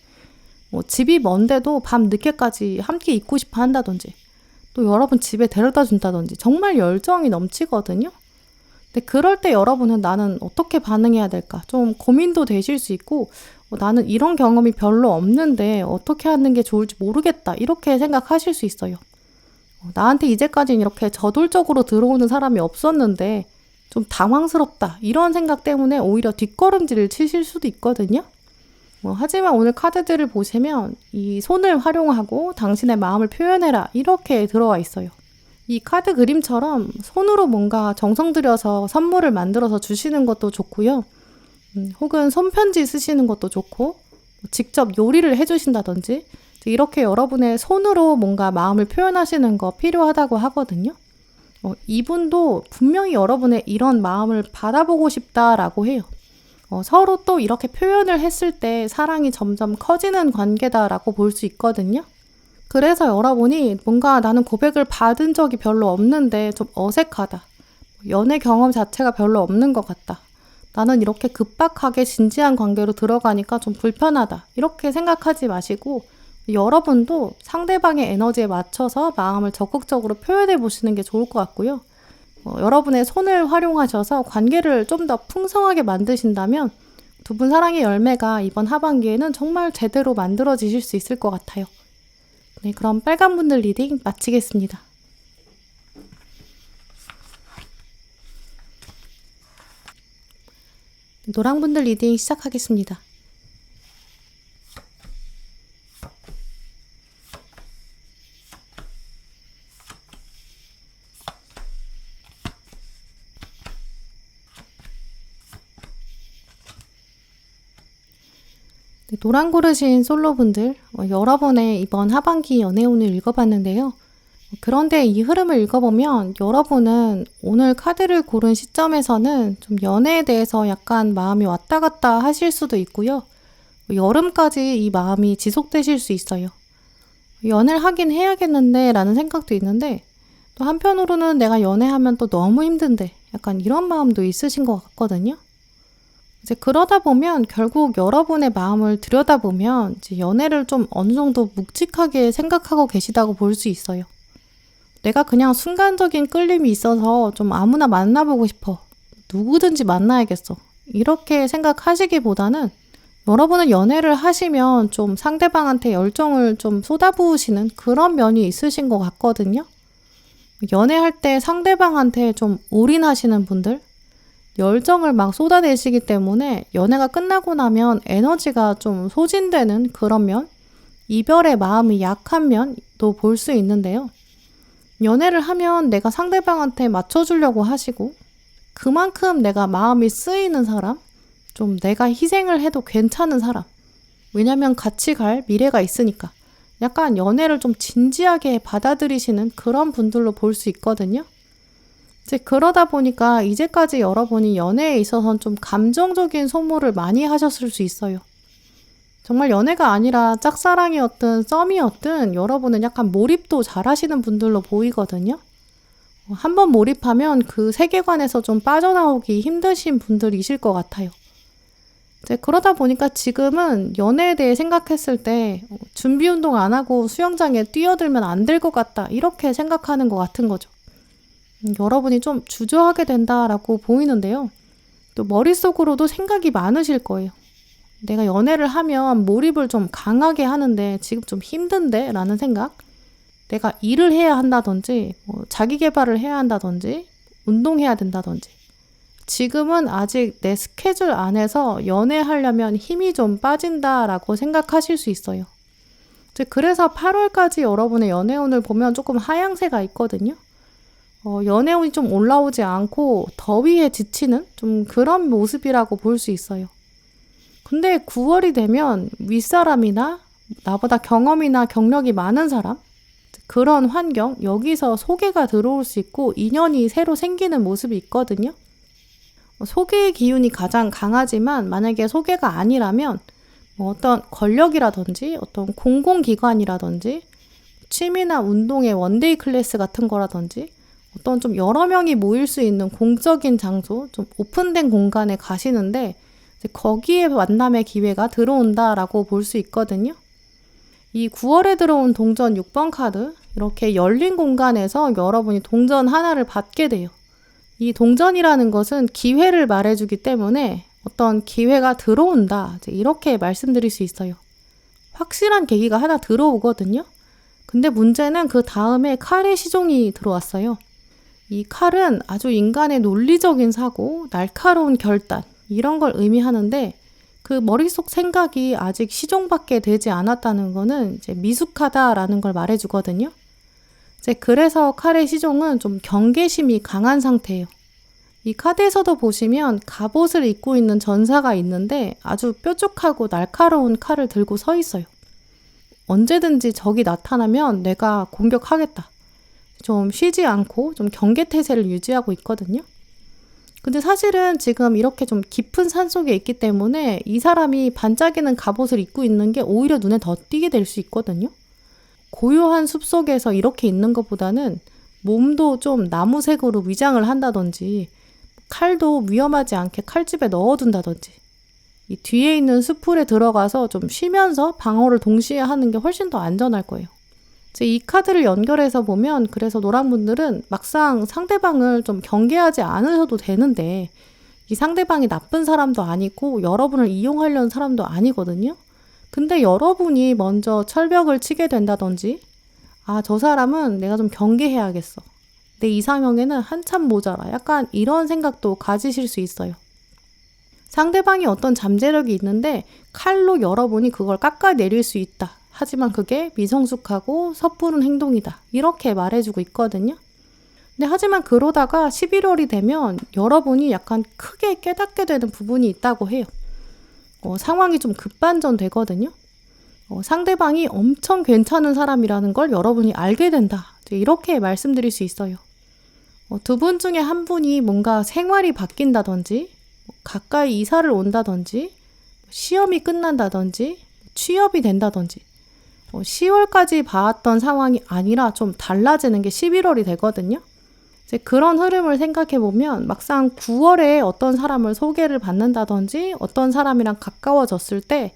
Speaker 1: 집이 먼데도 밤 늦게까지 함께 있고 싶어 한다든지, 또 여러분 집에 데려다 준다든지 정말 열정이 넘치거든요. 근데 그럴 때 여러분은 나는 어떻게 반응해야 될까? 좀 고민도 되실 수 있고, 나는 이런 경험이 별로 없는데 어떻게 하는 게 좋을지 모르겠다. 이렇게 생각하실 수 있어요. 나한테 이제까지는 이렇게 저돌적으로 들어오는 사람이 없었는데 좀 당황스럽다. 이런 생각 때문에 오히려 뒷걸음질을 치실 수도 있거든요. 하지만 오늘 카드들을 보시면 이 손을 활용하고 당신의 마음을 표현해라. 이렇게 들어와 있어요. 이 카드 그림처럼 손으로 뭔가 정성 들여서 선물을 만들어서 주시는 것도 좋고요. 혹은 손편지 쓰시는 것도 좋고, 직접 요리를 해주신다든지, 이렇게 여러분의 손으로 뭔가 마음을 표현하시는 거 필요하다고 하거든요. 이분도 분명히 여러분의 이런 마음을 받아보고 싶다라고 해요. 서로 또 이렇게 표현을 했을 때 사랑이 점점 커지는 관계다라고 볼 수 있거든요. 그래서 여러분이 뭔가 나는 고백을 받은 적이 별로 없는데 좀 어색하다. 연애 경험 자체가 별로 없는 것 같다. 나는 이렇게 급박하게 진지한 관계로 들어가니까 좀 불편하다. 이렇게 생각하지 마시고 여러분도 상대방의 에너지에 맞춰서 마음을 적극적으로 표현해 보시는 게 좋을 것 같고요. 여러분의 손을 활용하셔서 관계를 좀 더 풍성하게 만드신다면 두 분 사랑의 열매가 이번 하반기에는 정말 제대로 만들어지실 수 있을 것 같아요. 네, 그럼 빨간 분들 리딩 마치겠습니다. 노랑 분들 리딩 시작하겠습니다. 네, 노랑 고르신 솔로분들, 여러분의 이번 하반기 연애운을 읽어봤는데요. 그런데 이 흐름을 읽어보면 여러분은 오늘 카드를 고른 시점에서는 좀 연애에 대해서 약간 마음이 왔다 갔다 하실 수도 있고요. 여름까지 이 마음이 지속되실 수 있어요. 연애를 하긴 해야겠는데 라는 생각도 있는데, 또 한편으로는 내가 연애하면 또 너무 힘든데 약간 이런 마음도 있으신 것 같거든요. 이제 그러다 보면 결국 여러분의 마음을 들여다보면 이제 연애를 좀 어느 정도 묵직하게 생각하고 계시다고 볼 수 있어요. 내가 그냥 순간적인 끌림이 있어서 좀 아무나 만나보고 싶어. 누구든지 만나야겠어. 이렇게 생각하시기보다는 여러분은 연애를 하시면 좀 상대방한테 열정을 좀 쏟아부으시는 그런 면이 있으신 것 같거든요. 연애할 때 상대방한테 좀 올인하시는 분들, 열정을 막 쏟아내시기 때문에 연애가 끝나고 나면 에너지가 좀 소진되는 그런 면, 이별의 마음이 약한 면도 볼 수 있는데요. 연애를 하면 내가 상대방한테 맞춰주려고 하시고 그만큼 내가 마음이 쓰이는 사람, 좀 내가 희생을 해도 괜찮은 사람. 왜냐면 같이 갈 미래가 있으니까. 약간 연애를 좀 진지하게 받아들이시는 그런 분들로 볼 수 있거든요. 이제 그러다 보니까 이제까지 여러분이 연애에 있어서는 좀 감정적인 소모를 많이 하셨을 수 있어요. 정말 연애가 아니라 짝사랑이었든 썸이었든 여러분은 약간 몰입도 잘 하시는 분들로 보이거든요. 한번 몰입하면 그 세계관에서 좀 빠져나오기 힘드신 분들이실 것 같아요. 이제 그러다 보니까 지금은 연애에 대해 생각했을 때 준비 운동 안 하고 수영장에 뛰어들면 안 될 것 같다. 이렇게 생각하는 것 같은 거죠. 여러분이 좀 주저하게 된다라고 보이는데요. 또 머릿속으로도 생각이 많으실 거예요. 내가 연애를 하면 몰입을 좀 강하게 하는데 지금 좀 힘든데? 라는 생각. 내가 일을 해야 한다든지 자기 개발을 해야 한다든지 운동해야 된다든지 지금은 아직 내 스케줄 안에서 연애하려면 힘이 좀 빠진다라고 생각하실 수 있어요. 그래서 8월까지 여러분의 연애운을 보면 조금 하향세가 있거든요. 연애운이 좀 올라오지 않고 더위에 지치는 좀 그런 모습이라고 볼 수 있어요. 근데 9월이 되면 윗사람이나 나보다 경험이나 경력이 많은 사람, 그런 환경, 여기서 소개가 들어올 수 있고 인연이 새로 생기는 모습이 있거든요. 소개의 기운이 가장 강하지만 만약에 소개가 아니라면 어떤 권력이라든지 어떤 공공기관이라든지 취미나 운동의 원데이 클래스 같은 거라든지 어떤 좀 여러 명이 모일 수 있는 공적인 장소, 좀 오픈된 공간에 가시는데 거기에 만남의 기회가 들어온다라고 볼 수 있거든요. 이 9월에 들어온 동전 6번 카드, 이렇게 열린 공간에서 여러분이 동전 하나를 받게 돼요. 이 동전이라는 것은 기회를 말해주기 때문에 어떤 기회가 들어온다, 이렇게 말씀드릴 수 있어요. 확실한 계기가 하나 들어오거든요. 근데 문제는 그 다음에 칼의 시종이 들어왔어요. 이 칼은 아주 인간의 논리적인 사고, 날카로운 결단, 이런 걸 의미하는데 그 머릿속 생각이 아직 시종밖에 되지 않았다는 거는 이제 미숙하다라는 걸 말해주거든요. 그래서 칼의 시종은 좀 경계심이 강한 상태예요. 이 카드에서도 보시면 갑옷을 입고 있는 전사가 있는데 아주 뾰족하고 날카로운 칼을 들고 서 있어요. 언제든지 적이 나타나면 내가 공격하겠다. 좀 쉬지 않고 좀 경계태세를 유지하고 있거든요. 근데 사실은 지금 이렇게 좀 깊은 산속에 있기 때문에 이 사람이 반짝이는 갑옷을 입고 있는 게 오히려 눈에 더 띄게 될 수 있거든요. 고요한 숲속에서 이렇게 있는 것보다는 몸도 좀 나무색으로 위장을 한다든지 칼도 위험하지 않게 칼집에 넣어둔다든지 이 뒤에 있는 숲풀에 들어가서 좀 쉬면서 방어를 동시에 하는 게 훨씬 더 안전할 거예요. 이 카드를 연결해서 보면 그래서 노랑분들은 막상 상대방을 좀 경계하지 않으셔도 되는데 이 상대방이 나쁜 사람도 아니고 여러분을 이용하려는 사람도 아니거든요. 근데 여러분이 먼저 철벽을 치게 된다든지 저 사람은 내가 좀 경계해야겠어. 내 이상형에는 한참 모자라. 약간 이런 생각도 가지실 수 있어요. 상대방이 어떤 잠재력이 있는데 칼로 여러분이 그걸 깎아내릴 수 있다. 하지만 그게 미성숙하고 섣부른 행동이다. 이렇게 말해주고 있거든요. 근데 하지만 그러다가 11월이 되면 여러분이 약간 크게 깨닫게 되는 부분이 있다고 해요. 상황이 좀 급반전되거든요. 상대방이 엄청 괜찮은 사람이라는 걸 여러분이 알게 된다. 이렇게 말씀드릴 수 있어요. 두 분 중에 한 분이 뭔가 생활이 바뀐다든지 가까이 이사를 온다든지 시험이 끝난다든지 취업이 된다든지 10월까지 봐왔던 상황이 아니라 좀 달라지는 게 11월이 되거든요. 이제 그런 흐름을 생각해 보면 막상 9월에 어떤 사람을 소개를 받는다든지 어떤 사람이랑 가까워졌을 때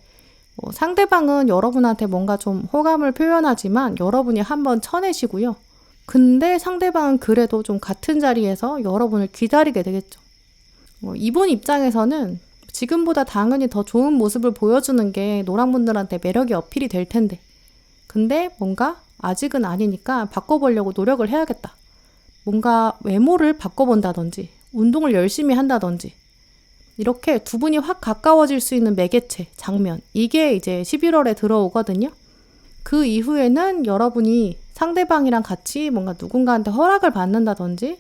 Speaker 1: 상대방은 여러분한테 뭔가 좀 호감을 표현하지만 여러분이 한번 쳐내시고요. 근데 상대방은 그래도 좀 같은 자리에서 여러분을 기다리게 되겠죠. 이분 입장에서는 지금보다 당연히 더 좋은 모습을 보여주는 게 노랑분들한테 매력이 어필이 될 텐데 근데 뭔가 아직은 아니니까 바꿔보려고 노력을 해야겠다. 뭔가 외모를 바꿔본다든지 운동을 열심히 한다든지 이렇게 두 분이 확 가까워질 수 있는 매개체, 장면 이게 이제 11월에 들어오거든요. 그 이후에는 여러분이 상대방이랑 같이 뭔가 누군가한테 허락을 받는다든지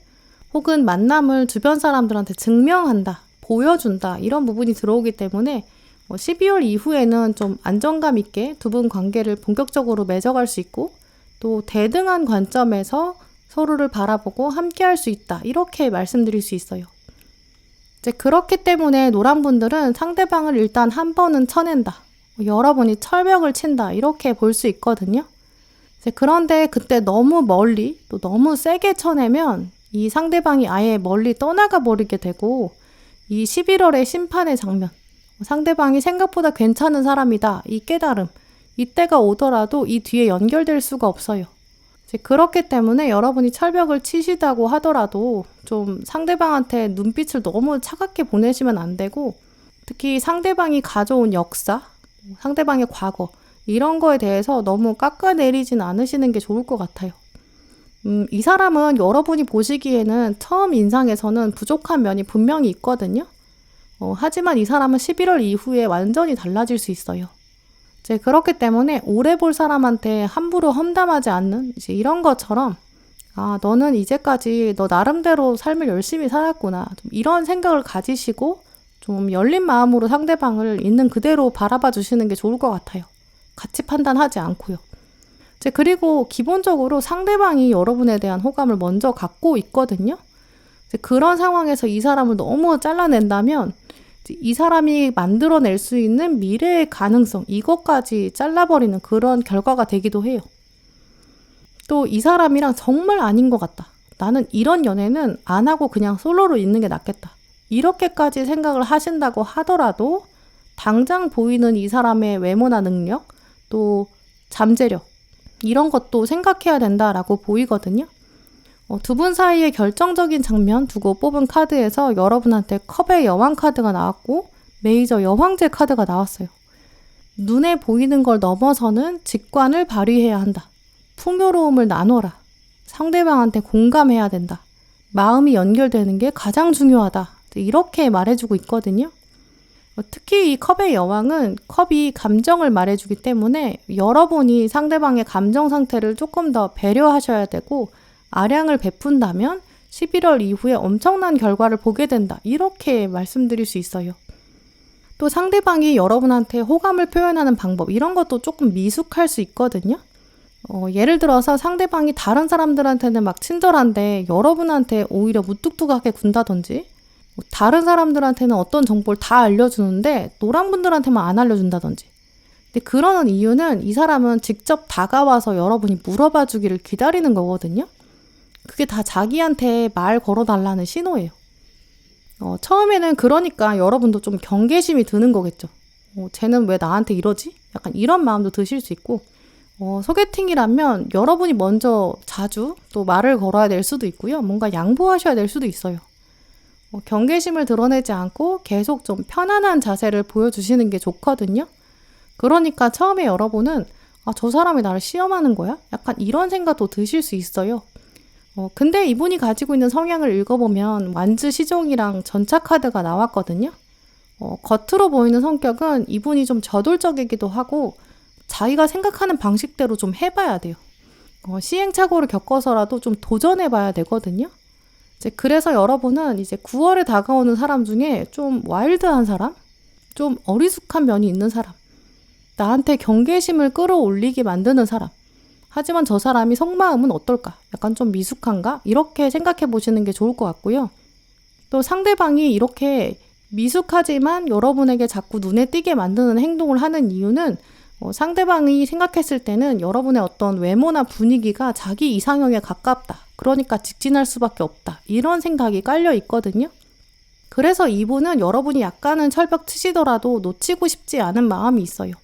Speaker 1: 혹은 만남을 주변 사람들한테 증명한다, 보여준다 이런 부분이 들어오기 때문에 12월 이후에는 좀 안정감 있게 두 분 관계를 본격적으로 맺어갈 수 있고 또 대등한 관점에서 서로를 바라보고 함께 할 수 있다 이렇게 말씀드릴 수 있어요. 이제 그렇기 때문에 노랑분들은 상대방을 일단 한 번은 쳐낸다. 여러분이 철벽을 친다. 이렇게 볼 수 있거든요. 이제 그런데 그때 너무 멀리 또 너무 세게 쳐내면 이 상대방이 아예 멀리 떠나가 버리게 되고 이 11월의 심판의 장면, 상대방이 생각보다 괜찮은 사람이다. 이 깨달음, 이때가 오더라도 이 뒤에 연결될 수가 없어요. 이제 그렇기 때문에 여러분이 철벽을 치시다고 하더라도 좀 상대방한테 눈빛을 너무 차갑게 보내시면 안 되고 특히 상대방이 가져온 역사, 상대방의 과거 이런 거에 대해서 너무 깎아내리진 않으시는 게 좋을 것 같아요. 이 사람은 여러분이 보시기에는 처음 인상에서는 부족한 면이 분명히 있거든요. 하지만 이 사람은 11월 이후에 완전히 달라질 수 있어요. 이제 그렇기 때문에 오래 볼 사람한테 함부로 험담하지 않는 이제 이런 것처럼 너는 이제까지 너 나름대로 삶을 열심히 살았구나. 좀 이런 생각을 가지시고 좀 열린 마음으로 상대방을 있는 그대로 바라봐 주시는 게 좋을 것 같아요. 같이 판단하지 않고요. 이제 그리고 기본적으로 상대방이 여러분에 대한 호감을 먼저 갖고 있거든요. 이제 그런 상황에서 이 사람을 너무 잘라낸다면 이 사람이 만들어낼 수 있는 미래의 가능성 이것까지 잘라버리는 그런 결과가 되기도 해요. 또 이 사람이랑 정말 아닌 것 같다. 나는 이런 연애는 안 하고 그냥 솔로로 있는 게 낫겠다. 이렇게까지 생각을 하신다고 하더라도 당장 보이는 이 사람의 외모나 능력 또 잠재력 이런 것도 생각해야 된다라고 보이거든요. 두 분 사이의 결정적인 장면 두고 뽑은 카드에서 여러분한테 컵의 여왕 카드가 나왔고 메이저 여황제 카드가 나왔어요. 눈에 보이는 걸 넘어서는 직관을 발휘해야 한다. 풍요로움을 나눠라. 상대방한테 공감해야 된다. 마음이 연결되는 게 가장 중요하다. 이렇게 말해주고 있거든요. 특히 이 컵의 여왕은 컵이 감정을 말해주기 때문에 여러분이 상대방의 감정 상태를 조금 더 배려하셔야 되고 아량을 베푼다면 11월 이후에 엄청난 결과를 보게 된다. 이렇게 말씀드릴 수 있어요. 또 상대방이 여러분한테 호감을 표현하는 방법 이런 것도 조금 미숙할 수 있거든요. 예를 들어서 상대방이 다른 사람들한테는 막 친절한데 여러분한테 오히려 무뚝뚝하게 군다든지 다른 사람들한테는 어떤 정보를 다 알려주는데 노랑분들한테만 안 알려준다든지 근데 그러는 이유는 이 사람은 직접 다가와서 여러분이 물어봐 주기를 기다리는 거거든요. 그게 다 자기한테 말 걸어달라는 신호예요. 처음에는 그러니까 여러분도 좀 경계심이 드는 거겠죠. 쟤는 왜 나한테 이러지? 약간 이런 마음도 드실 수 있고 소개팅이라면 여러분이 먼저 자주 또 말을 걸어야 될 수도 있고요. 뭔가 양보하셔야 될 수도 있어요. 경계심을 드러내지 않고 계속 좀 편안한 자세를 보여주시는 게 좋거든요. 그러니까 처음에 여러분은 저 사람이 나를 시험하는 거야? 약간 이런 생각도 드실 수 있어요. 근데 이분이 가지고 있는 성향을 읽어보면 완즈 시종이랑 전차 카드가 나왔거든요. 겉으로 보이는 성격은 이분이 좀 저돌적이기도 하고 자기가 생각하는 방식대로 좀 해봐야 돼요. 시행착오를 겪어서라도 좀 도전해봐야 되거든요. 이제 그래서 여러분은 이제 9월에 다가오는 사람 중에 좀 와일드한 사람, 좀 어리숙한 면이 있는 사람, 나한테 경계심을 끌어올리게 만드는 사람, 하지만 저 사람이 속마음은 어떨까? 약간 좀 미숙한가? 이렇게 생각해 보시는 게 좋을 것 같고요. 또 상대방이 이렇게 미숙하지만 여러분에게 자꾸 눈에 띄게 만드는 행동을 하는 이유는 상대방이 생각했을 때는 여러분의 어떤 외모나 분위기가 자기 이상형에 가깝다. 그러니까 직진할 수밖에 없다. 이런 생각이 깔려 있거든요. 그래서 이분은 여러분이 약간은 철벽 치시더라도 놓치고 싶지 않은 마음이 있어요.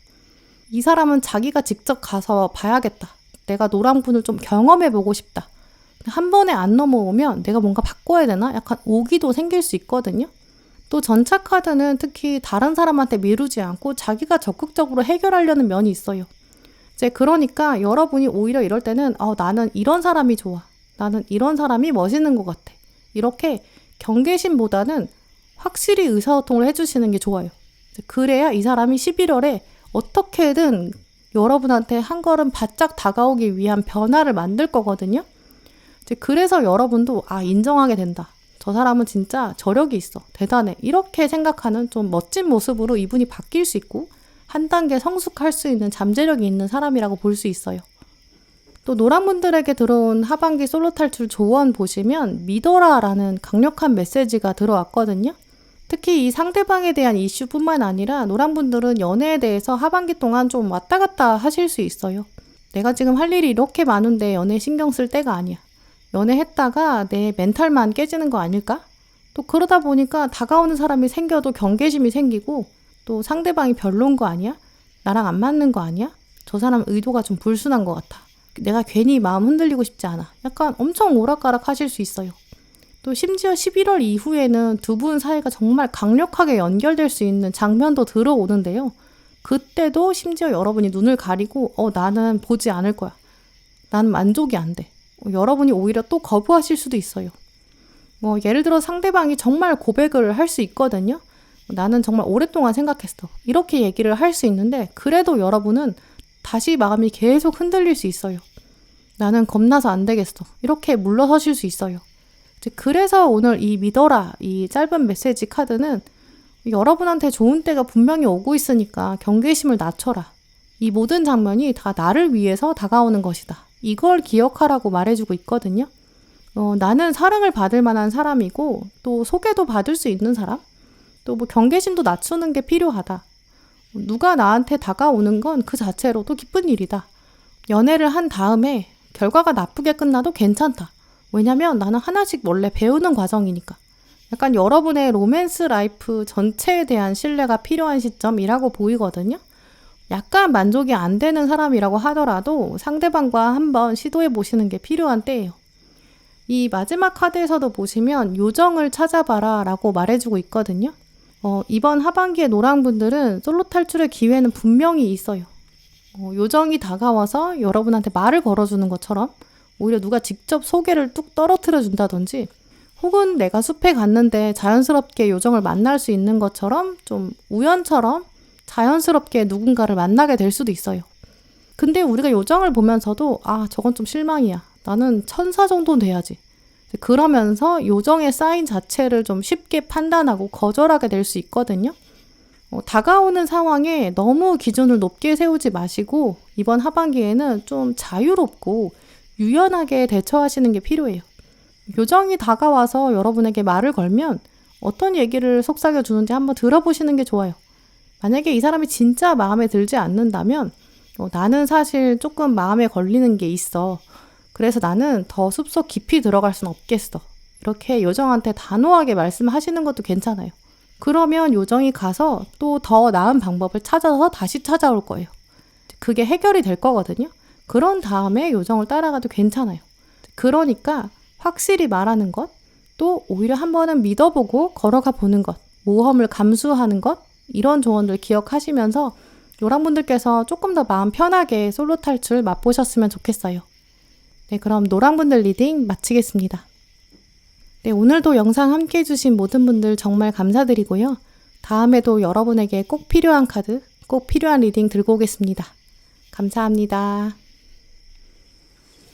Speaker 1: 이 사람은 자기가 직접 가서 봐야겠다. 내가 노랑분을 좀 경험해보고 싶다. 한 번에 안 넘어오면 내가 뭔가 바꿔야 되나? 약간 오기도 생길 수 있거든요. 또 전차 카드는 특히 다른 사람한테 미루지 않고 자기가 적극적으로 해결하려는 면이 있어요. 이제 그러니까 여러분이 오히려 이럴 때는 나는 이런 사람이 좋아. 나는 이런 사람이 멋있는 것 같아. 이렇게 경계심보다는 확실히 의사소통을 해주시는 게 좋아요. 그래야 이 사람이 11월에 어떻게든 여러분한테 한 걸음 바짝 다가오기 위한 변화를 만들 거거든요. 이제 그래서 여러분도 인정하게 된다. 저 사람은 진짜 저력이 있어. 대단해. 이렇게 생각하는 좀 멋진 모습으로 이분이 바뀔 수 있고 한 단계 성숙할 수 있는 잠재력이 있는 사람이라고 볼 수 있어요. 또 노랑분들에게 들어온 하반기 솔로 탈출 조언 보시면 믿어라라는 강력한 메시지가 들어왔거든요. 특히 이 상대방에 대한 이슈뿐만 아니라 노랑분들은 연애에 대해서 하반기 동안 좀 왔다 갔다 하실 수 있어요. 내가 지금 할 일이 이렇게 많은데 연애 신경 쓸 때가 아니야. 연애했다가 내 멘탈만 깨지는 거 아닐까? 또 그러다 보니까 다가오는 사람이 생겨도 경계심이 생기고 또 상대방이 별론 거 아니야? 나랑 안 맞는 거 아니야? 저 사람 의도가 좀 불순한 것 같아. 내가 괜히 마음 흔들리고 싶지 않아. 약간 엄청 오락가락 하실 수 있어요. 또 심지어 11월 이후에는 두 분 사이가 정말 강력하게 연결될 수 있는 장면도 들어오는데요. 그때도 심지어 여러분이 눈을 가리고 나는 보지 않을 거야. 나는 만족이 안 돼. 여러분이 오히려 또 거부하실 수도 있어요. 예를 들어 상대방이 정말 고백을 할 수 있거든요. 나는 정말 오랫동안 생각했어. 이렇게 얘기를 할 수 있는데 그래도 여러분은 다시 마음이 계속 흔들릴 수 있어요. 나는 겁나서 안 되겠어. 이렇게 물러서실 수 있어요. 그래서 오늘 이 믿어라, 이 짧은 메시지 카드는 여러분한테 좋은 때가 분명히 오고 있으니까 경계심을 낮춰라. 이 모든 장면이 다 나를 위해서 다가오는 것이다. 이걸 기억하라고 말해주고 있거든요. 나는 사랑을 받을 만한 사람이고 또 소개도 받을 수 있는 사람? 또 경계심도 낮추는 게 필요하다. 누가 나한테 다가오는 건 그 자체로도 기쁜 일이다. 연애를 한 다음에 결과가 나쁘게 끝나도 괜찮다. 왜냐면 나는 하나씩 원래 배우는 과정이니까. 약간 여러분의 로맨스 라이프 전체에 대한 신뢰가 필요한 시점이라고 보이거든요. 약간 만족이 안 되는 사람이라고 하더라도 상대방과 한번 시도해 보시는 게 필요한 때예요. 이 마지막 카드에서도 보시면 요정을 찾아봐라 라고 말해주고 있거든요. 이번 하반기에 노랑분들은 솔로 탈출의 기회는 분명히 있어요. 요정이 다가와서 여러분한테 말을 걸어주는 것처럼 오히려 누가 직접 소개를 뚝 떨어뜨려 준다든지 혹은 내가 숲에 갔는데 자연스럽게 요정을 만날 수 있는 것처럼 좀 우연처럼 자연스럽게 누군가를 만나게 될 수도 있어요. 근데 우리가 요정을 보면서도 저건 좀 실망이야. 나는 천사 정도는 돼야지. 그러면서 요정의 사인 자체를 좀 쉽게 판단하고 거절하게 될 수 있거든요. 다가오는 상황에 너무 기준을 높게 세우지 마시고 이번 하반기에는 좀 자유롭고 유연하게 대처하시는 게 필요해요. 요정이 다가와서 여러분에게 말을 걸면 어떤 얘기를 속삭여 주는지 한번 들어보시는 게 좋아요. 만약에 이 사람이 진짜 마음에 들지 않는다면 나는 사실 조금 마음에 걸리는 게 있어. 그래서 나는 더 숲속 깊이 들어갈 순 없겠어. 이렇게 요정한테 단호하게 말씀하시는 것도 괜찮아요. 그러면 요정이 가서 또 더 나은 방법을 찾아서 다시 찾아올 거예요. 그게 해결이 될 거거든요. 그런 다음에 요정을 따라가도 괜찮아요. 그러니까 확실히 말하는 것, 또 오히려 한 번은 믿어보고 걸어가 보는 것, 모험을 감수하는 것, 이런 조언들 기억하시면서 노랑분들께서 조금 더 마음 편하게 솔로 탈출 맛보셨으면 좋겠어요. 네, 그럼 노랑분들 리딩 마치겠습니다. 네, 오늘도 영상 함께 해주신 모든 분들 정말 감사드리고요. 다음에도 여러분에게 꼭 필요한 카드, 꼭 필요한 리딩 들고 오겠습니다. 감사합니다.